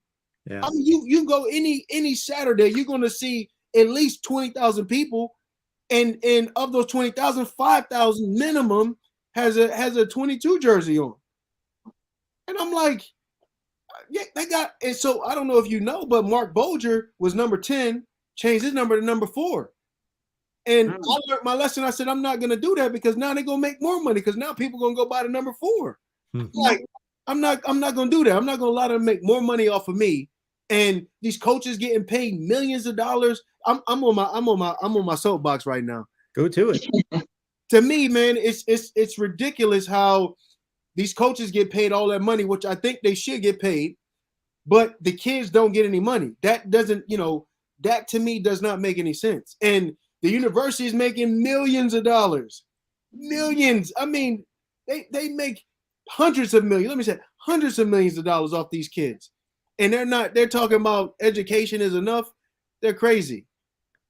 Yeah. I mean, you go any Saturday, you're going to see at least 20,000 people, and of those 20,000, 5,000 minimum has a 22 jersey on. And I'm like, yeah, they got. And so I don't know if you know, but Mark Bolger was number 10, changed his number to number 4. And I learned my lesson. I said, I'm not going to do that because now they're going to make more money because now people are going to go buy the number 4. Like, I'm not going to do that. I'm not going to allow them to make more money off of me. And these coaches getting paid millions of dollars. I'm on my soapbox right now. Go to it. To me, man, it's ridiculous how these coaches get paid all that money, which I think they should get paid. but the kids don't get any money. That doesn't, that to me does not make any sense. And the university is making millions of dollars. Millions. I mean, they make hundreds of millions. Let me say hundreds of millions of dollars off these kids. And they're talking about education is enough. They're crazy.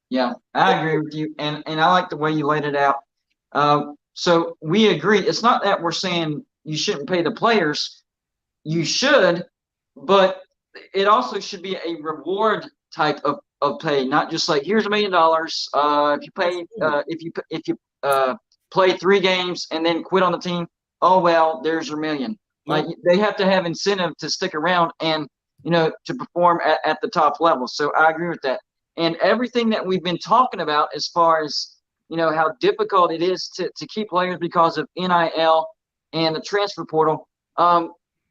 Yeah, I agree with you. And I like the way you laid it out. So we agree. It's not that we're saying you shouldn't pay the players. You should, but it also should be a reward type of pay, not just like, here's $1 million. If you pay, if you play 3 games and then quit on the team, oh well, there's your $1 million. Like, they have to have incentive to stick around and to perform at the top level. So I agree with that. And everything that we've been talking about as far as how difficult it is to keep players because of NIL and the transfer portal.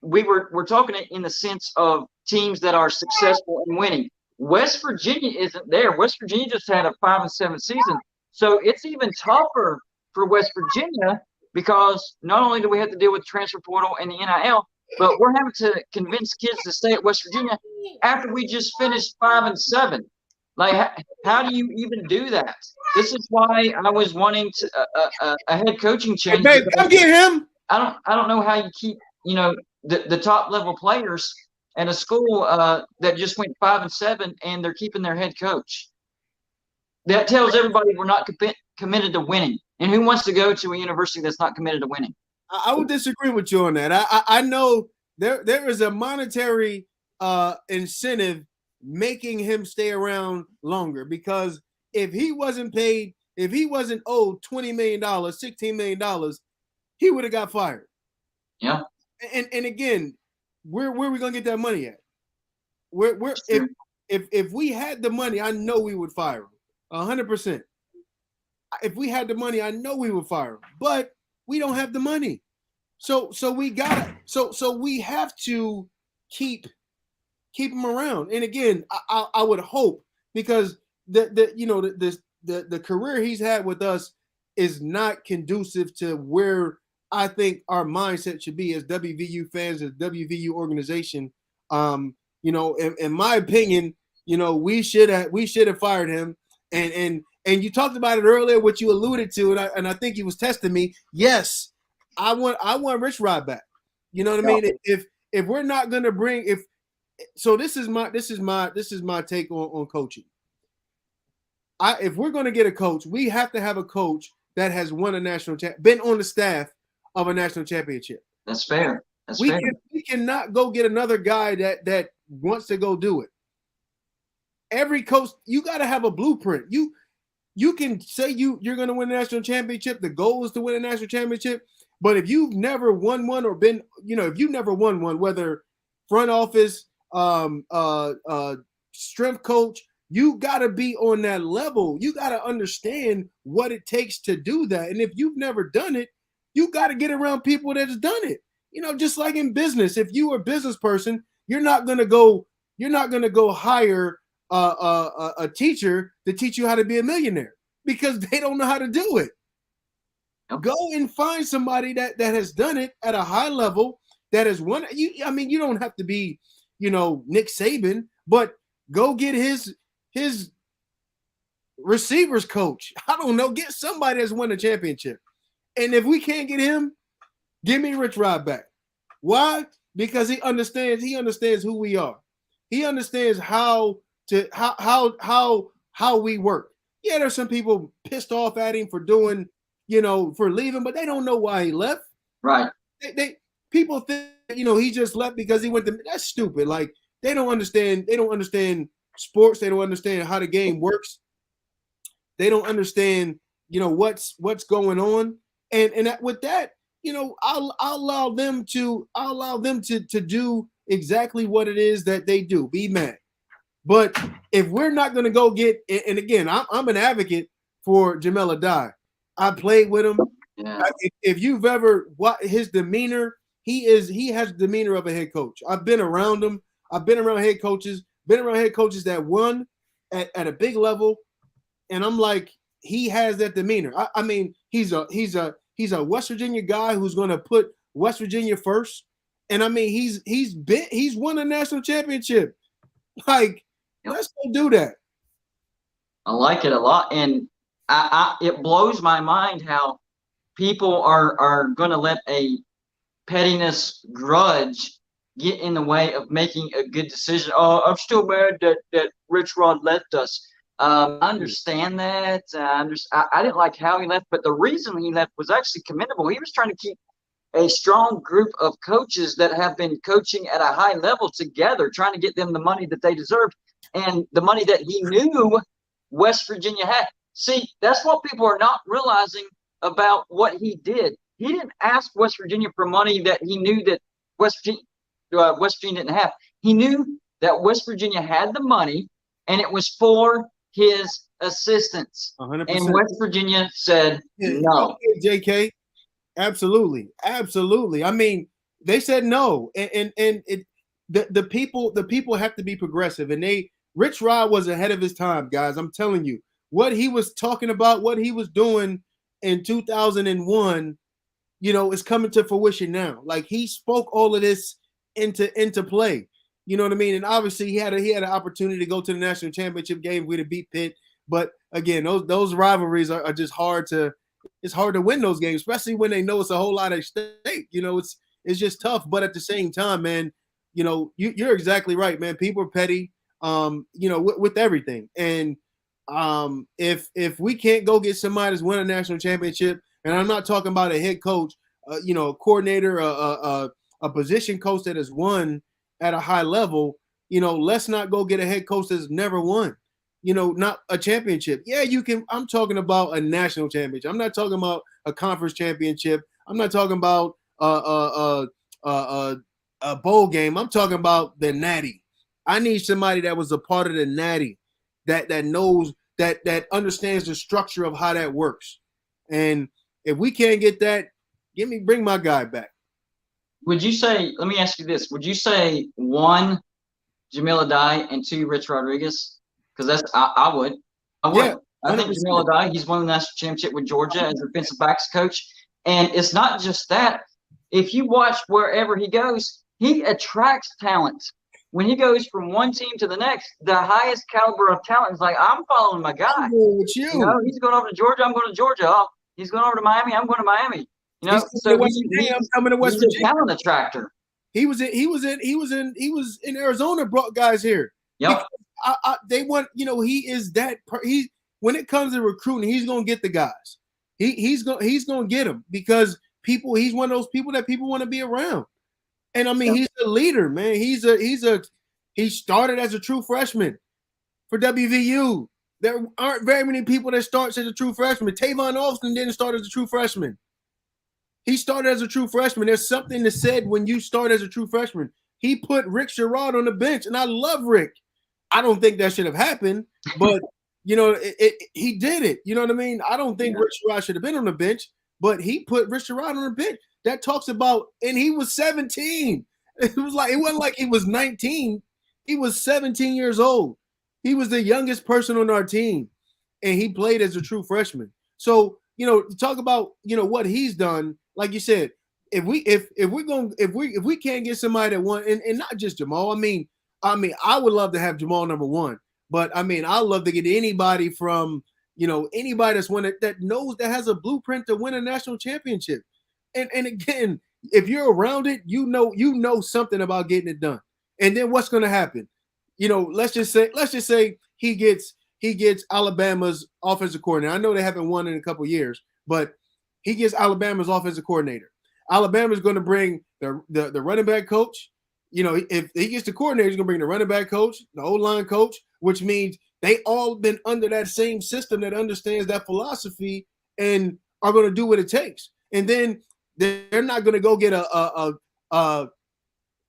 We're talking in the sense of teams that are successful in winning. West Virginia isn't there. West Virginia just had a 5-7 season. So it's even tougher for West Virginia because not only do we have to deal with transfer portal and the NIL, but we're having to convince kids to stay at West Virginia after we just finished 5-7. Like, how do you even do that? This is why I was wanting a head coaching change. Hey, babe, come get him. I don't know how you keep the top level players at a school that just went 5-7 and they're keeping their head coach. That tells everybody we're not committed to winning. And who wants to go to a university that's not committed to winning? I would disagree with you on that. I know there is a monetary incentive making him stay around longer, because if he wasn't owed $20 million, $16 million, he would have got fired. Yeah. And again, where are we gonna get that money at? If we had the money, I know we would fire him 100%. If we had the money, I know we would fire him, but we don't have the money. So we have to keep him around. And again, I would hope, because the career he's had with us is not conducive to where I think our mindset should be as WVU fans, as WVU organization. In my opinion, we should have fired him. And you talked about it earlier, what you alluded to, and I think he was testing me. Yes, I want Rich Rod back. You know what I mean? If we're not gonna this is my take on coaching. If we're gonna get a coach, we have to have a coach that has won a national been on the staff of a national championship. That's fair. We cannot go get another guy that wants to go do it. Every coach, you got to have a blueprint. You can say you're going to win a national championship. The goal is to win a national championship. But if you've never won one or been, if you've never won one, whether front office, strength coach, you got to be on that level. You got to understand what it takes to do that. And if you've never done it, you got to get around people that have done it. Just like in business, if you are a business person, you're not going to go hire a teacher to teach you how to be a millionaire, because they don't know how to do it. Yep. Go and find somebody that has done it at a high level, that has won. You don't have to be, Nick Saban, but go get his receivers coach. I don't know. Get somebody that's won a championship. And if we can't get him, give me Rich Rod back. Why? Because he understands who we are. He understands how we work. Yeah, there's some people pissed off at him for for leaving, but they don't know why he left. Right. People think, he just left because he went to. That's stupid. Like, they don't understand sports. They don't understand how the game works. They don't understand, what's going on. And with that, I'll allow them to do exactly what it is that they do. Be mad. But if we're not going to go get, and again, I'm an advocate for Jamel Adai. I played with him. Yeah. If you've ever watched his demeanor, he has the demeanor of a head coach. I've been around him. I've been around head coaches that won at a big level, and I'm like, he has that demeanor. I mean, he's a West Virginia guy who's going to put West Virginia first, And I mean, he's won a national championship. Like, let's go do that. I like it a lot, and it blows my mind how people are going to let a pettiness grudge get in the way of making a good decision. Oh, I'm still mad that Rich Rod left us. I understand that. I didn't like how he left, but the reason he left was actually commendable. He was trying to keep a strong group of coaches that have been coaching at a high level together, trying to get them the money that they deserved and the money that he knew West Virginia had. See, that's what people are not realizing about what he did. He didn't ask West Virginia for money that he knew that West Virginia didn't have. He knew that West Virginia had the money, and it was for his assistants. 100%. And West Virginia said no. JK, absolutely. I mean, they said no, and the people have to be progressive, and Rich Rod was ahead of his time, guys. I'm telling you, what he was talking about, what he was doing in 2001, is coming to fruition now. Like, he spoke all of this into play. You know what I mean? And obviously he had an opportunity to go to the national championship game. We'd have beat Pitt. But again, those rivalries are just it's hard to win those games, especially when they know it's a whole lot at stake. It's just tough. But at the same time, man, you're exactly right, man. People are petty, with everything. And if we can't go get somebody that's won a national championship, and I'm not talking about a head coach, a coordinator, a position coach that has won at a high level, let's not go get a head coach that's never won, not a championship. Yeah, you can. I'm talking about a national championship. I'm not talking about a conference championship. I'm not talking about a bowl game. I'm talking about the Natty. I need somebody that was a part of the Natty, that knows, that understands the structure of how that works. And if we can't get that, bring my guy back. Would you say, let me ask you this, would you say 1, Jamil Adai, and 2, Rich Rodriguez? Because I would. Yeah, I think Jamil Adai, he's won the national championship with Georgia as defensive backs coach. And it's not just that. If you watch wherever he goes, he attracts talent. When he goes from one team to the next, the highest caliber of talent is like, I'm following my guy. I'm going with you. He's going over to Georgia, I'm going to Georgia. Oh, he's going over to Miami, I'm going to Miami. I'm coming to West Virginia. He's a talent attractor. He was in Arizona, brought guys here. Yep. They want, he is that. When it comes to recruiting, he's gonna get the guys. He's gonna get them because he's one of those people that people want to be around. And I mean, He's a leader, man. He started as a true freshman for WVU. There aren't very many people that start as a true freshman. Tavon Austin didn't start as a true freshman. He started as a true freshman. There's something that said when you start as a true freshman. He put Rick Sherrod on the bench, and I love Rick. I don't think that should have happened, but he did it. You know what I mean? I don't think Rick Sherrod should have been on the bench, but he put Rick Sherrod on the bench. That talks about, and he was 17. It wasn't like he was 19. He was 17 years old. He was the youngest person on our team, and he played as a true freshman. So, talk about, what he's done. Like you said, if we can't get somebody that won, and not just Jamal. I mean, I would love to have Jamal number 1, but I mean, I'd love to get anybody from, anybody that's won it, that knows, that has a blueprint to win a national championship. And again, if you're around it, you know something about getting it done. And then what's going to happen? Let's just say he gets Alabama's offensive coordinator. I know they haven't won in a couple of years, but he gets Alabama's offensive coordinator. Alabama's going to bring the running back coach. If he gets the coordinator, he's going to bring the running back coach, the O-line coach, which means they all been under that same system that understands that philosophy and are going to do what it takes. And then they're not going to go get a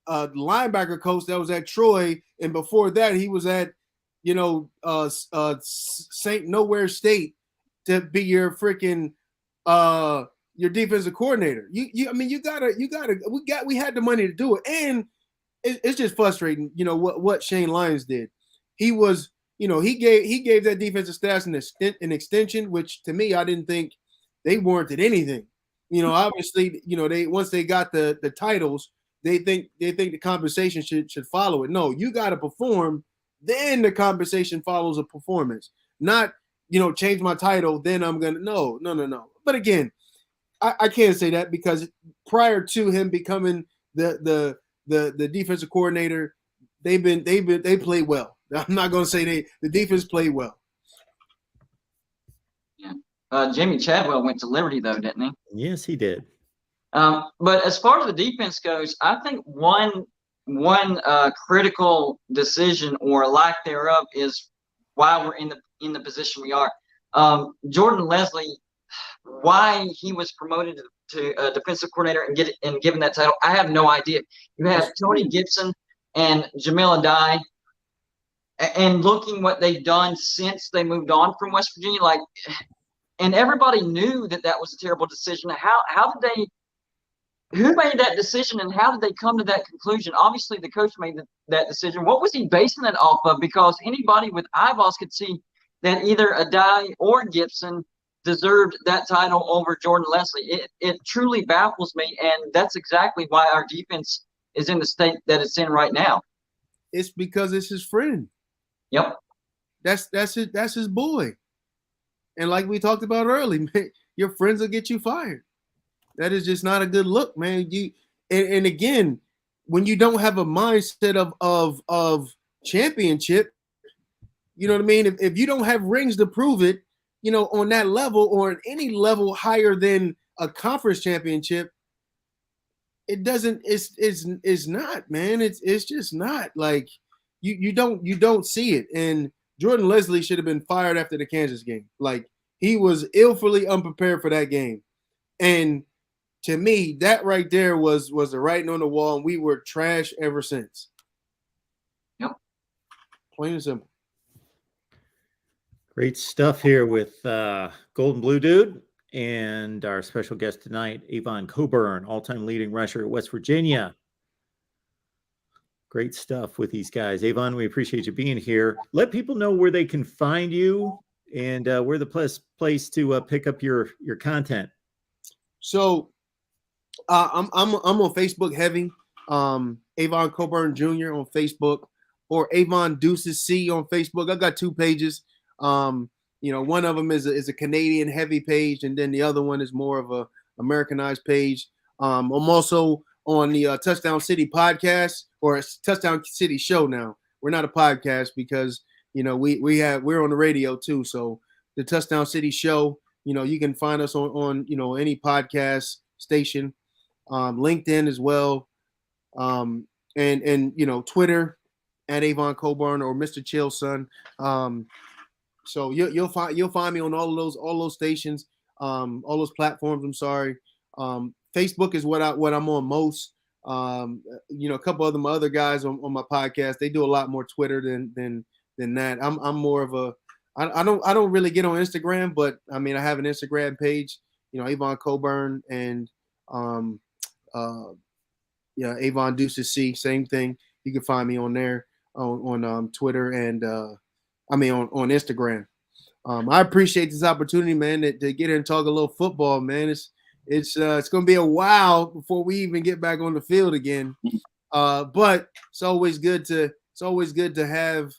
linebacker coach that was at Troy, and before that he was at St. Nowhere State to be your freaking your defensive coordinator. We had the money to do it, and it's just frustrating. What Shane Lyons did. He was, he gave that defensive staff an extension, which to me I didn't think they warranted anything. Obviously, they once they got the titles, they think the compensation should follow it. No, you got to perform, then the compensation follows a performance. Not, change my title, then I'm gonna no. But again, I can't say that because prior to him becoming the defensive coordinator, they played well. I'm not gonna say the defense played well. Yeah. Jimmy Chadwell went to Liberty though, didn't he? Yes, he did. But as far as the defense goes, I think one critical decision or lack thereof is why we're in the position we are. Jordan Leslie, why he was promoted to a defensive coordinator and given that title, I have no idea. You have Tony Gibson and Jamil Adai, and looking what they've done since they moved on from West Virginia, and everybody knew that was a terrible decision. How did they? Who made that decision, and how did they come to that conclusion? Obviously, the coach made that decision. What was he basing that off of? Because anybody with eyeballs could see that either Adai or Gibson deserved that title over Jordan Leslie. It truly baffles me, and that's exactly why our defense is in the state that it's in right now. It's because it's his friend. Yep. That's his boy. And like we talked about earlier, man, your friends will get you fired. That is just not a good look, man. And again, when you don't have a mindset of championship, you know what I mean? If you don't have rings to prove it, on that level or at any level higher than a conference championship, it doesn't. It's not, man. It's just not. Like you don't see it. And Jordan Leslie should have been fired after the Kansas game. Like he was illfully unprepared for that game, and to me, that right there was the writing on the wall, and we were trash ever since. Yep. Plain and simple. Great stuff here with Golden Blue Dude and our special guest tonight, Avon Coburn, all-time leading rusher at West Virginia. Great stuff with these guys. Avon, we appreciate you being here. Let people know where they can find you and where the place to pick up your content. So I'm on Facebook heavy. Avon Coburn Jr. on Facebook, or Avon Deuces C on Facebook. I got 2 pages. One of them is a Canadian heavy page, and then the other one is more of a Americanized page. I'm also on the Touchdown City podcast, or Touchdown City show now. We're not a podcast because we're on the radio too. So the Touchdown City show, you can find us on any podcast station. LinkedIn as well, and Twitter at Avon Coburn or Mr. Chill Son. So you'll find me on all those stations, all those platforms. I'm sorry. Facebook is what I'm on most. A couple of my other guys on my podcast, they do a lot more Twitter than that. I'm more of a I don't really get on Instagram, but I mean I have an Instagram page, Avon Coburn, and Avon Deuces C, same thing. You can find me on there on Twitter and on Instagram. I appreciate this opportunity, man, to get here and talk a little football, man. It's going to be a while before we even get back on the field again. But it's always good to have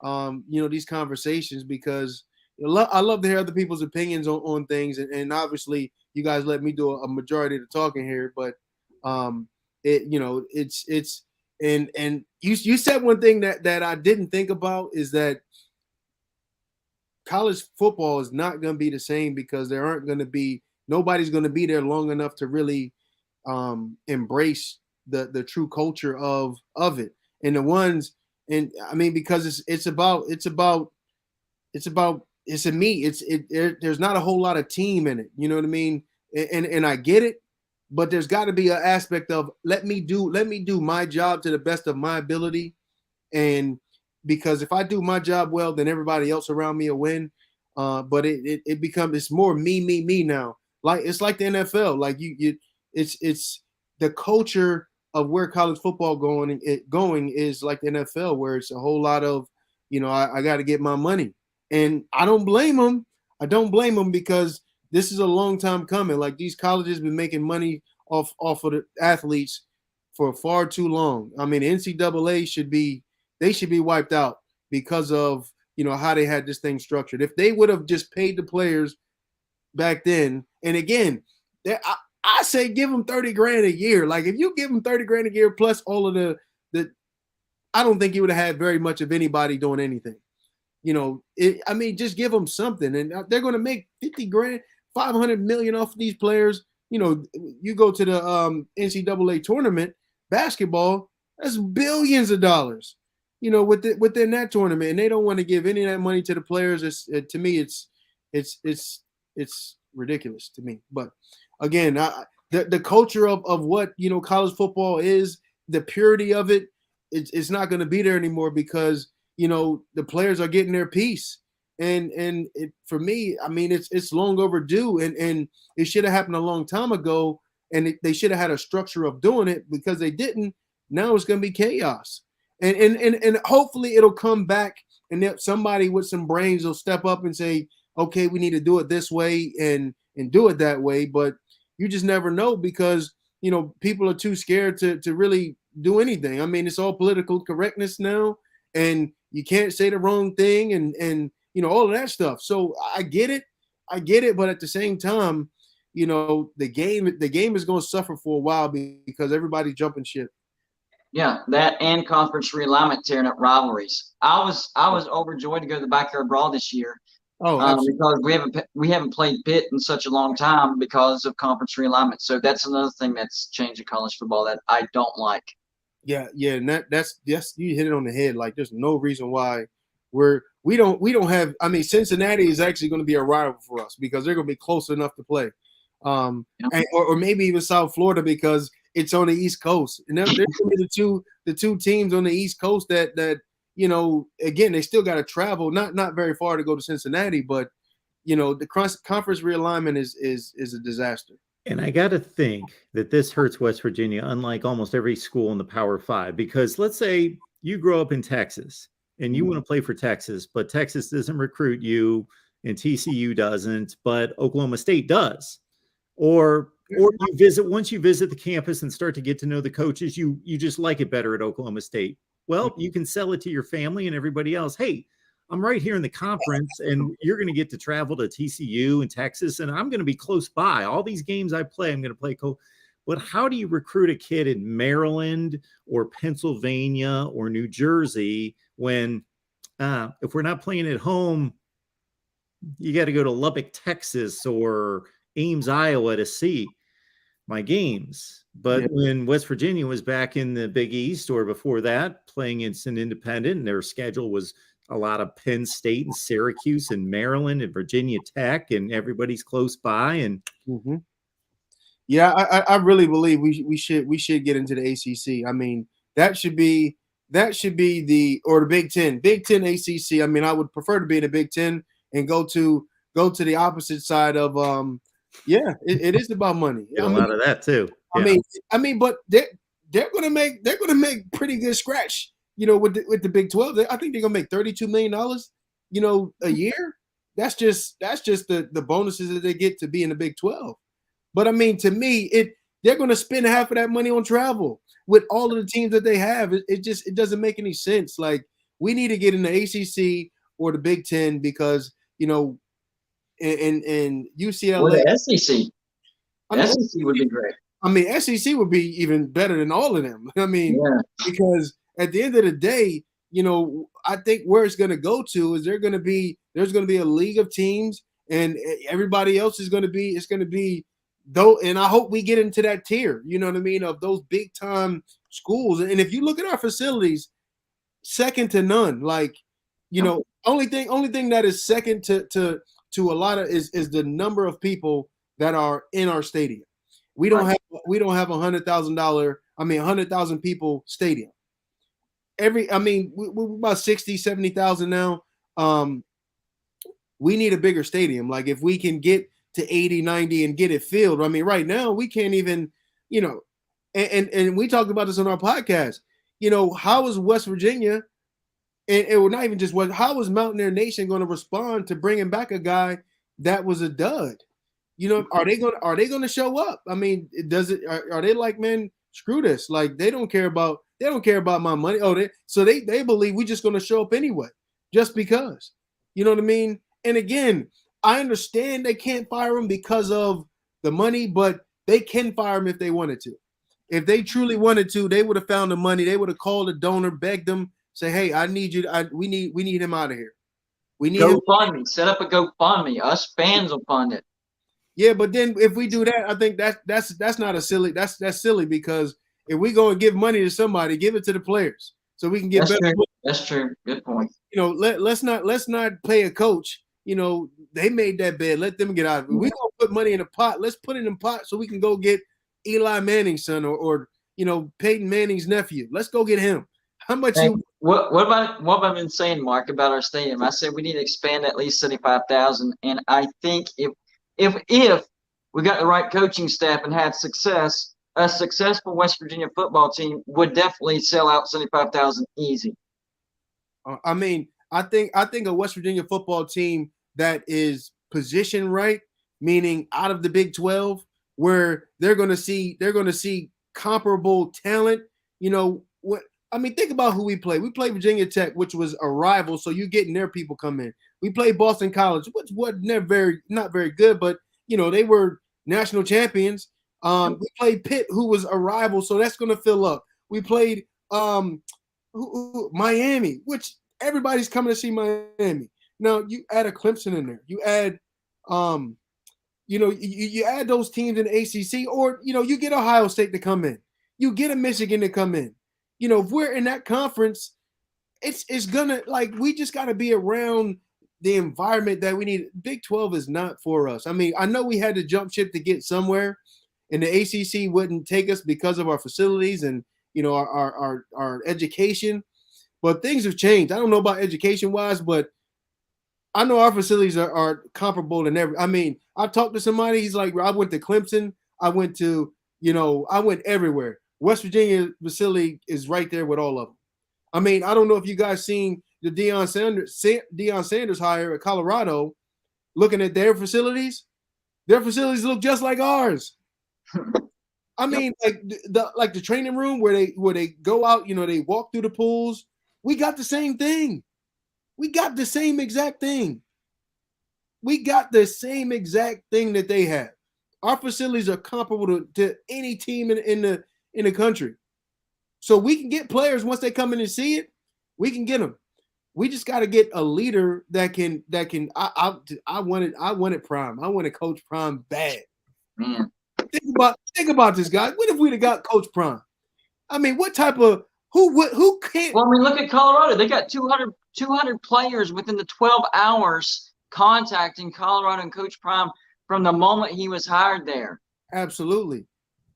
these conversations, because I love to hear other people's opinions on things, and obviously you guys let me do a majority of the talking here, but it's and you said one thing that I didn't think about, is that college football is not going to be the same, because nobody's going to be there long enough to really embrace the true culture of it. And the ones, and I mean, because it's a me. There's not a whole lot of team in it. You know what I mean? And I get it, but there's got to be an aspect of let me do my job to the best of my ability, and because if I do my job well, then everybody else around me will win. But it's more me now. Like it's like the NFL. Like it's the culture of where college football going is like the NFL, where it's a whole lot of, I got to get my money, and I don't blame them. Because this is a long time coming. Like these colleges been making money off of the athletes for far too long. I mean, NCAA should be wiped out because of, you know, how they had this thing structured. If they would have just paid the players back then, and again, I say give them 30 grand a year. Like if you give them 30 grand a year plus all of the I don't think you would have had very much of anybody doing anything. You know, I mean, just give them something, and they're going to make 50 grand, 500 million off of these players. You know, you go to the NCAA tournament, basketball, that's billions of dollars, you know, within that tournament, and they don't want to give any of that money to the players. To me, it's ridiculous to me. But again, the culture of what, you know, college football is, the purity of it, it's not going to be there anymore because, you know, the players are getting their piece. And for me, I mean, it's long overdue, and it should have happened a long time ago, and they should have had a structure of doing it because they didn't. Now it's going to be chaos, and hopefully it'll come back, and somebody with some brains will step up and say, okay, we need to do it this way and do it that way. But you just never know because, you know, people are too scared to really do anything. I mean, it's all political correctness now, and you can't say the wrong thing, and you know, all of that stuff. So I get it, but at the same time, you know, the game is going to suffer for a while because everybody's jumping ship. Yeah, that and conference realignment tearing up rivalries. I was overjoyed to go to the Backyard Brawl this year. Because we haven't played Pitt in such a long time because of conference realignment. So that's another thing that's changing college football that I don't like. Yeah, and that's you hit it on the head. Like there's no reason why we don't have. I mean, Cincinnati is actually going to be a rival for us because they're going to be close enough to play, or maybe even South Florida because it's on the East Coast, and they're going to be the two teams on the East Coast that you know, again, they still got to travel not very far to go to Cincinnati, but you know, the conference realignment is a disaster. And I got to think that this hurts West Virginia, unlike almost every school in the Power Five, because let's say you grow up in Texas and you want to play for Texas, but Texas doesn't recruit you and TCU doesn't, but Oklahoma State does. Or once you visit the campus and start to get to know the coaches, you just like it better at Oklahoma State. Well, you can sell it to your family and everybody else. Hey, I'm right here in the conference, and you're going to get to travel to TCU and Texas, and I'm going to be close by. All these games I play, I'm going to play. But how do you recruit a kid in Maryland or Pennsylvania or New Jersey when if we're not playing at home, you got to go to Lubbock, Texas, or Ames, Iowa to see my games? But when West Virginia was back in the Big East or before that, playing in an independent, and their schedule was a lot of Penn State and Syracuse and Maryland and Virginia Tech, and everybody's close by. And yeah, I really believe we should get into the ACC. I mean, that should be the Big Ten, ACC. I mean, I would prefer to be in the Big Ten and go to the opposite side of it is about money. Get a lot of that too. Yeah. I mean, but they're gonna make pretty good scratch. You know, with the Big 12, I think they're gonna make $32 million, you know, a year. That's just the bonuses that they get to be in the Big 12. But I mean, to me, they're gonna spend half of that money on travel with all of the teams that they have. It doesn't make any sense. Like we need to get in the ACC or the Big 10 because, you know, and UCLA or the SEC. SEC would be great. I mean, SEC would be even better than all of them. I mean, because at the end of the day, you know, I think where it's going to go to is there's going to be a league of teams, and everybody else is going to be. It's going to be though, and I hope we get into that tier. You know what I mean? Of those big time schools, and if you look at our facilities, second to none. Like, you know, only thing that is second to a lot of is the number of people that are in our stadium. We don't have $100,000 people stadium. We're about 60, 70,000 now. We need a bigger stadium. Like if we can get to 80, 90 and get it filled. I mean, right now we can't even, you know, and we talked about this on our podcast. You know, how is West Virginia and it was not even just how is Mountaineer Nation going to respond to bringing back a guy that was a dud? You know, are they going to show up? I mean, are they like, man, screw this. Like they don't care about my money. Oh, they believe we're just gonna show up anyway, just because. You know what I mean? And again, I understand they can't fire him because of the money, but they can fire him if they wanted to. If they truly wanted to, they would have found the money. They would have called a donor, begged them, say, "Hey, I need you. We need him out of here. We need him." GoFundMe. Set up a GoFundMe. Us fans will fund it. Yeah, but then if we do that, I think that's not a silly. That's silly because if we go and give money to somebody, give it to the players so we can get better. True. That's true. Good point. You know, let's not pay a coach. You know, they made that bed. Let them get out of it. We gonna put money in a pot. Let's put it in a pot so we can go get Eli Manning's son or Peyton Manning's nephew. Let's go get him. How much? Hey, what have I been saying, Mark, about our stadium? I said we need to expand at least 75,000, and I think if we got the right coaching staff and had success, a successful West Virginia football team would definitely sell out 75,000 easy. I mean, I think a West Virginia football team that is positioned right, meaning out of the Big 12, where they're going to see comparable talent. You know what? I mean, think about who we played. We played Virginia Tech, which was a rival, so you're getting their people come in. We played Boston College, which was not very good, but they were national champions. We played Pitt, who was a rival, so that's going to fill up. We played Miami, which everybody's coming to see Miami. Now you add a Clemson in there. You add, you add those teams in the ACC, or you get Ohio State to come in. You get a Michigan to come in. If we're in that conference, it's gonna we just got to be around the environment that we need. Big 12 is not for us. I mean, I know we had to jump ship to get somewhere, and the ACC wouldn't take us because of our facilities and our education. But things have changed. I don't know about education-wise, but I know our facilities are comparable than ever. I mean, I talked to somebody. He's like, I went to Clemson. I went everywhere. West Virginia facility is right there with all of them. I mean, I don't know if you guys seen the Deion Sanders hire at Colorado. Looking at their facilities look just like ours. I mean, like the training room where they go out, they walk through the pools. We got the same thing. We got the same exact thing. We got the same exact thing that they have. Our facilities are comparable to any team in the country. So we can get players once they come in and see it. We can get them. We just got to get a leader that can. I wanted Prime. I wanted Coach Prime bad. Man, think about this, guy. What if we'd have got Coach Prime? I mean, what type of who can't? Well, I mean, look at Colorado. They got 200 players within the 12 hours contacting Colorado and Coach Prime from the moment he was hired there. Absolutely.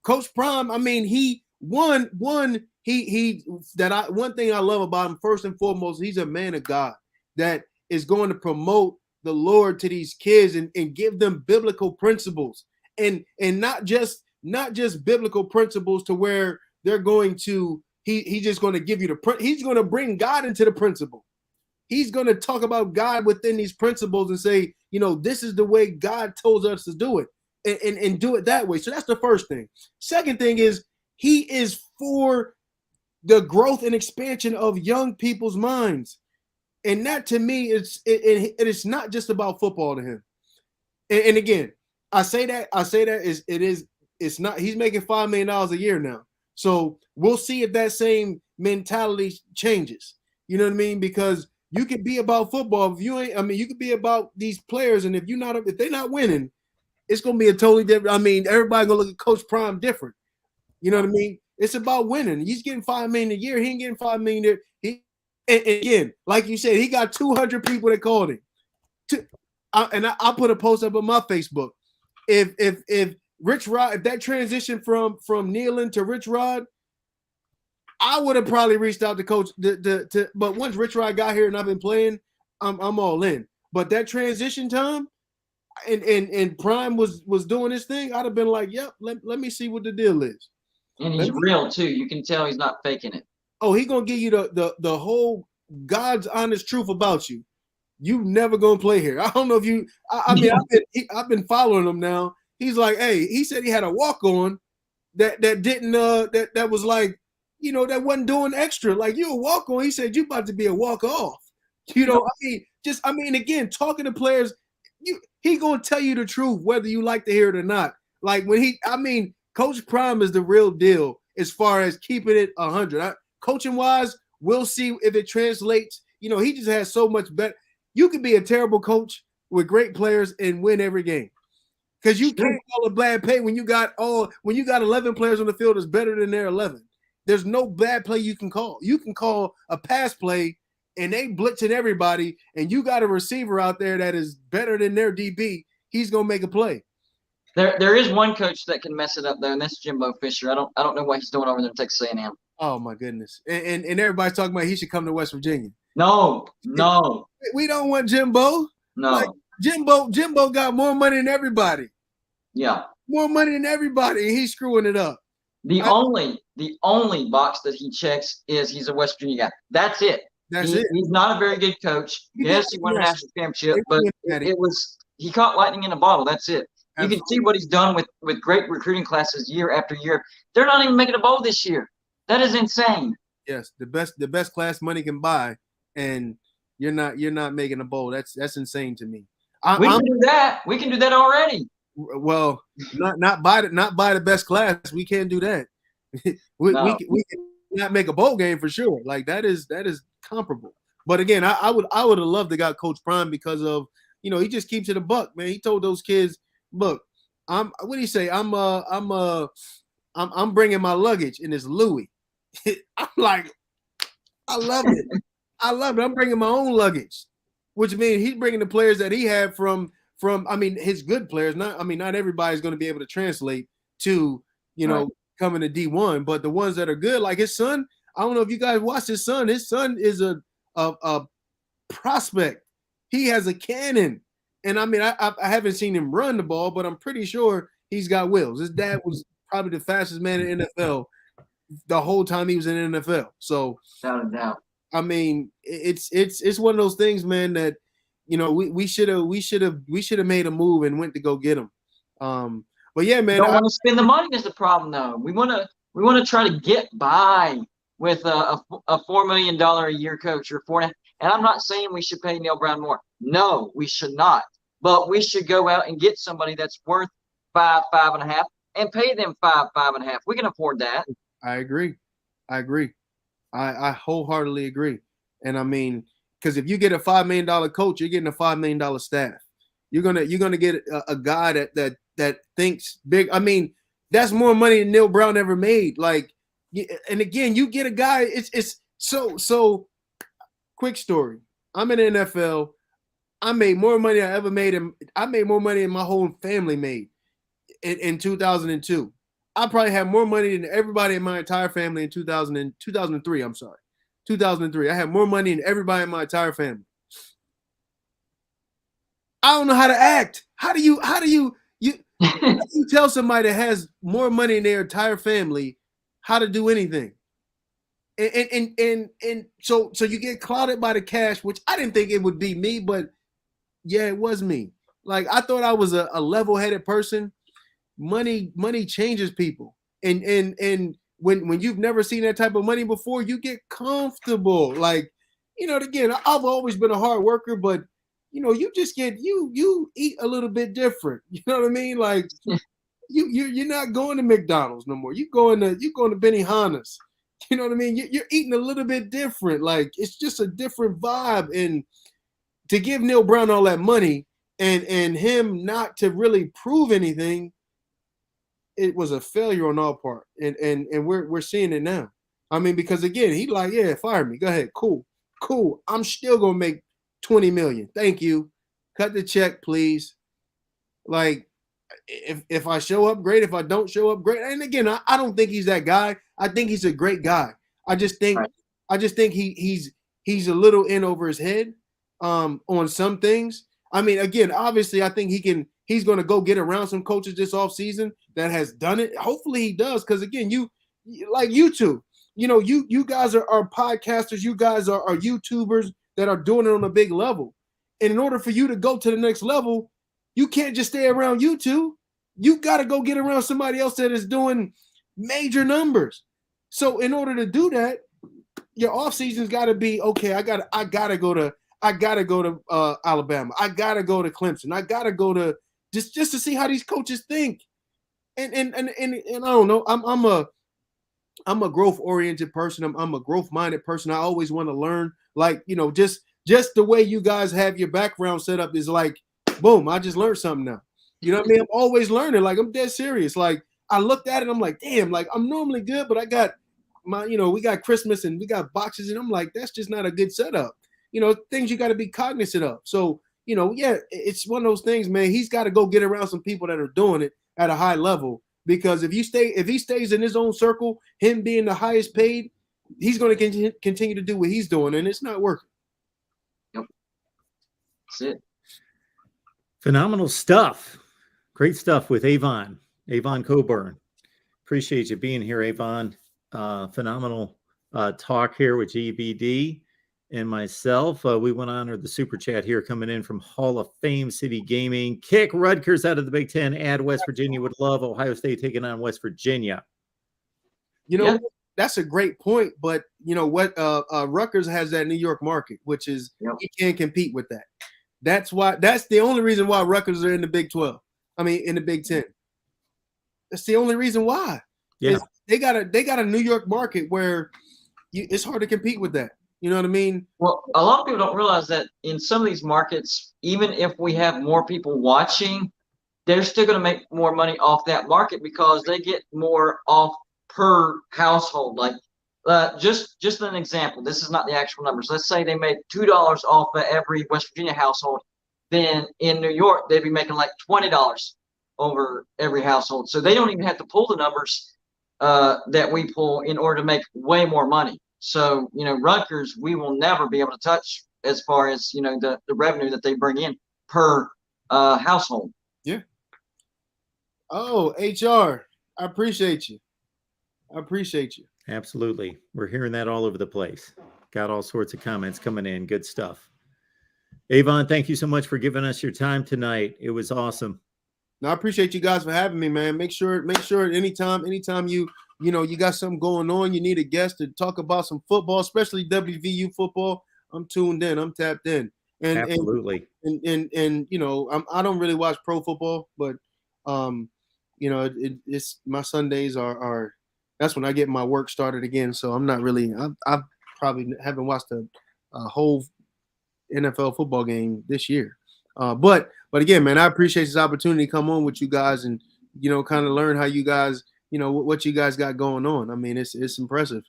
Coach Prime, I mean, one thing I love about him, first and foremost, he's a man of God that is going to promote the Lord to these kids and give them biblical principles and not just biblical principles to where they're going to he's just going to give you he's going to bring God into the principle. He's going to talk about God within these principles and say, this is the way God told us to do it and do it that way. So that's the first thing. Second thing is he is for the growth and expansion of young people's minds. And that to me, it's not just about football to him. And again, it's not, he's making $5 million a year now. So we'll see if that same mentality changes. You know what I mean? Because you can be about football. If you ain't, I mean, you could be about these players. And if they're not winning, it's going to be a totally different. I mean, everybody going to look at Coach Prime different. You know what I mean? It's about winning. He's getting $5 million a year. He ain't getting $5 million a year. And again, like you said, he got 200 people that called him. I put a post up on my Facebook. If Rich Rod, if that transition from kneeling to Rich Rod, I would have probably reached out to Coach. But once Rich Rod got here and I've been playing, I'm all in. But that transition time, and Prime was doing his thing, I'd have been like, yep, let me see what the deal is. And he's real too. You can tell he's not faking it. Oh, he gonna give you the whole God's honest truth about you. You never gonna play here. I don't know if you. I mean, I've been following him now. He's like, hey, he said he had a walk on. that didn't that was like, that wasn't doing extra. Like, you a walk on. He said you about to be a walk off. Again, talking to players, he gonna tell you the truth whether you like to hear it or not. Like Coach Prime is the real deal as far as keeping it 100. Coaching wise, we'll see if it translates. He just has so much better. You can be a terrible coach with great players and win every game. Because you can't call a bad play when you got 11 players on the field that's better than their 11. There's no bad play you can call. You can call a pass play and they blitzing everybody, and you got a receiver out there that is better than their DB. He's gonna make a play. There is one coach that can mess it up though, and that's Jimbo Fisher. I don't know what he's doing over there in Texas A&M. Oh my goodness! And everybody's talking about he should come to West Virginia. No. We don't want Jimbo. No. Like, Jimbo got more money than everybody. Yeah. More money than everybody, and he's screwing it up. The only box that he checks is he's a West Virginia guy. That's it. He's not a very good coach. Yes, he won a national championship, but he caught lightning in a bottle. That's it. You can see what he's done with great recruiting classes year after year. They're not even making a bowl this year. That is insane. Yes, the best class money can buy, and you're not making a bowl. That's insane to me. We can do that. We can do that already. Well, not buy the best class. We can't do that. we can not make a bowl game for sure. Like that is comparable. But again, I would have loved to got Coach Prime because of he just keeps it a buck, man. He told those kids, look, what do you say? I'm bringing my luggage in this Louis. I'm like, I love it. I'm bringing my own luggage, which means he's bringing the players that he had from his good players. Not everybody's going to be able to translate to coming to D1, but the ones that are good, like his son. I don't know if you guys watched his son. His son is a prospect. He has a cannon, and I haven't seen him run the ball, but I'm pretty sure he's got wheels. His dad was probably the fastest man in the NFL the whole time he was in the NFL. So, without a doubt. It's one of those things, man, that we should have made a move and went to go get him. But yeah, man, don't want to spend the money is the problem, though. We want to try to get by with a $4 million a year coach or $4.5. And I'm not saying we should pay Neil Brown more. No, we should not. But we should go out and get somebody that's worth $5.5, and pay them $5.5. We can afford that. I agree. I wholeheartedly agree. And because if you get a $5 million coach, you're getting a $5 million staff. You're gonna get a guy that thinks big. That's more money than Neil Brown ever made. Like, and again, you get a guy. It's so. Quick story. I'm in the NFL. I made more money I ever made, and I made more money than my whole family made in 2002. I probably had more money than everybody in my entire family in 2003. I'm sorry, 2003. I had more money than everybody in my entire family. I don't know how to act. How do you tell somebody that has more money than their entire family how to do anything? And so you get clouded by the cash, which I didn't think it would be me, but yeah, it was me. Like, I thought I was a level-headed person. Money changes people, and when you've never seen that type of money before, you get comfortable. Like, again, I've always been a hard worker, but you just get you eat a little bit different. You know what I mean? Like, you're not going to McDonald's no more. You're going to Benihana's. You know what I mean? You're eating a little bit different. Like, it's just a different vibe. And to give Neil Brown all that money and him not to really prove anything, it was a failure on our part. And we're seeing it now. Because again, he like, yeah, fire me. Go ahead. Cool. I'm still gonna make $20 million. Thank you. Cut the check, please. Like, if I show up, great. If I don't show up, great. And again, I don't think he's that guy. I think he's a great guy. I just think he's a little in over his head on some things. Again, obviously, I think he's going to go get around some coaches this offseason that has done it. Hopefully he does, because again, you like you two, you guys are podcasters. You guys are YouTubers that are doing it on a big level. And in order for you to go to the next level, you can't just stay around you two. You got to go get around somebody else that is doing major numbers. So in order to do that, your offseason's got to be okay. I gotta go to Alabama. I gotta go to Clemson. I gotta go to just to see how these coaches think. And I don't know. I'm a growth oriented person. I'm a growth minded person. I always want to learn. Like, just the way you guys have your background set up is like, boom, I just learned something now. You know what I mean? I'm always learning. Like, I'm dead serious. Like, I looked at it, I'm like, damn, like I'm normally good, but I got we got Christmas and we got boxes, and I'm like, that's just not a good setup. Things you got to be cognizant of. So, it's one of those things, man. He's got to go get around some people that are doing it at a high level, because if he stays in his own circle, him being the highest paid, he's going to continue to do what he's doing, and it's not working. Yep. That's it. Phenomenal stuff. Great stuff with Avon Coburn. Appreciate you being here, Avon. Phenomenal talk here with GBD and myself. We want to honor the super chat here coming in from Hall of Fame City Gaming. Kick Rutgers out of the Big Ten. Add West Virginia. Would love Ohio State taking on West Virginia. That's a great point. But what Rutgers has that New York market, which is he can't compete with that. That's the only reason why Rutgers are in the Big 12. I mean, in the Big 10. That's the only reason why. Yeah. They got a New York market where it's hard to compete with that. You know what I mean? Well, a lot of people don't realize that in some of these markets, even if we have more people watching, they're still going to make more money off that market because they get more off per household. Like, just an example. This is not the actual numbers. Let's say they made $2 off of every West Virginia household. Then in New York, they'd be making like $20 over every household. So they don't even have to pull the numbers that we pull in order to make way more money. So, Rutgers, we will never be able to touch as far as, the revenue that they bring in per household. Yeah. Oh, HR, I appreciate you. Absolutely. We're hearing that all over the place. Got all sorts of comments coming in. Good stuff. Avon, thank you so much for giving us your time tonight. It was awesome. No, I appreciate you guys for having me, man. Make sure anytime you got something going on, you need a guest to talk about some football, especially WVU football. I'm tuned in. I'm tapped in. And absolutely. And I don't really watch pro football, but it's my Sundays are that's when I get my work started again. So I'm not really. I probably haven't watched a whole NFL football game this year. But again, man, I appreciate this opportunity to come on with you guys and kind of learn how you guys, what you guys got going on. I mean, it's impressive.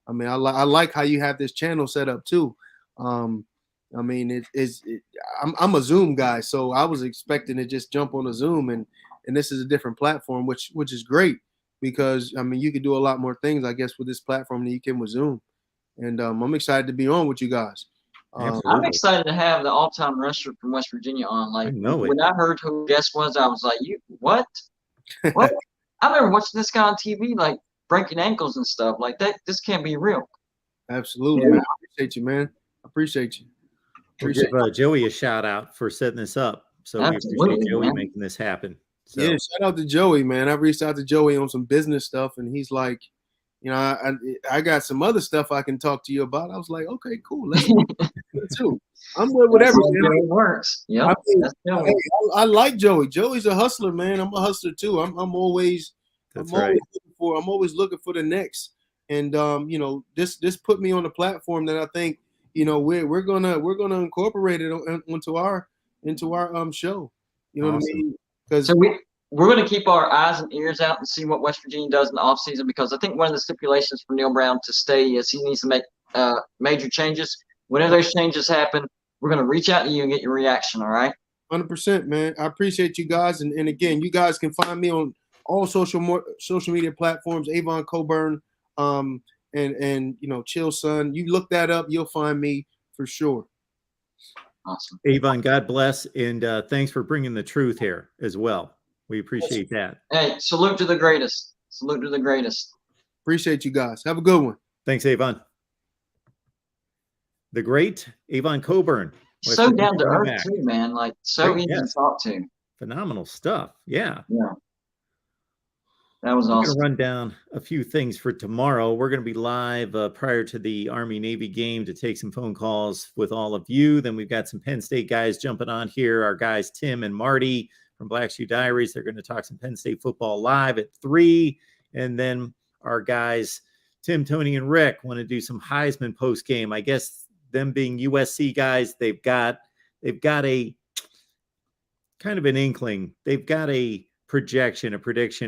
I mean, I like how you have this channel set up too. I mean, I'm a Zoom guy, so I was expecting to just jump on a Zoom, and this is a different platform, which is great because I mean, you can do a lot more things, I guess, with this platform than you can with Zoom. And I'm excited to be on with you guys. I'm excited to have the all-time wrestler from West Virginia on. Like, when I heard who guest was, I was like, "You what? What?" I remember watching this guy on TV, like breaking ankles and stuff like that. This can't be real. Absolutely, man. I appreciate you, man. I appreciate you. We'll give Joey a shout out for setting this up. So we appreciate Joey making this happen. So. Yeah, shout out to Joey, man. I reached out to Joey on some business stuff, and he's like, I got some other stuff I can talk to you about. I was like, okay, cool. Let's too. I'm with whatever. It works. Yeah. I like Joey. Joey's a hustler, man. I'm a hustler too. I'm always looking for the next. And this put me on a platform that I think we're gonna incorporate it into our show. You know what I mean? So we're going to keep our eyes and ears out and see what West Virginia does in the offseason, because I think one of the stipulations for Neil Brown to stay is he needs to make major changes. Whenever those changes happen, we're going to reach out to you and get your reaction, all right? 100%, man. I appreciate you guys. And again, you guys can find me on all social media platforms, Avon Coburn, and Chill Son. You look that up, you'll find me for sure. Awesome. Avon, God bless, and thanks for bringing the truth here as well. We appreciate that. Hey, salute to the greatest. Salute to the greatest. Appreciate you guys. Have a good one. Thanks, Avon. The great Avon Coburn. So down to earth too, man. Like, so easy to talk to. Phenomenal stuff. Yeah. Yeah. That was I'm going awesome. to run down a few things for tomorrow. We're going to be live prior to the Army-Navy game to take some phone calls with all of you. Then we've got some Penn State guys jumping on here. Our guys, Tim and Marty from Black Shoe Diaries. They're going to talk some Penn State football live at 3. And then our guys, Tim, Tony, and Rick want to do some Heisman post game. I guess them being USC guys, they've got a kind of an inkling. They've got a prediction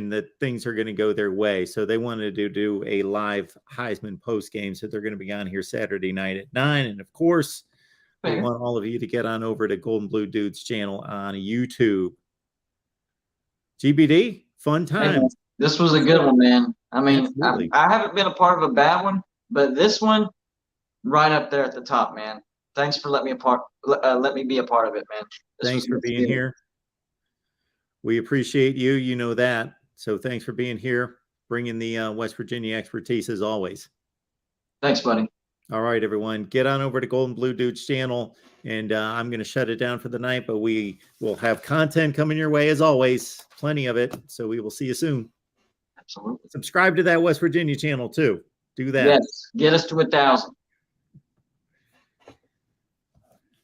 that things are going to go their way. So they wanted to do a live Heisman post game. So they're going to be on here Saturday night at 9. And of course, we want all of you to get on over to Golden Blue Dudes channel on YouTube. GBD, fun time. This was a good one, man. I mean, I haven't been a part of a bad one, but this one right up there at the top, man. Thanks for letting me be a part of it, man. Thanks for being here. We appreciate you. You know that. So thanks for being here, bringing the West Virginia expertise as always. Thanks, buddy. All right, everyone. Get on over to Golden Blue Dudes channel, and I'm going to shut it down for the night, but we will have content coming your way as always. Plenty of it. So we will see you soon. Absolutely. Subscribe to that West Virginia channel too. Do that. Yes. Get us to 1,000.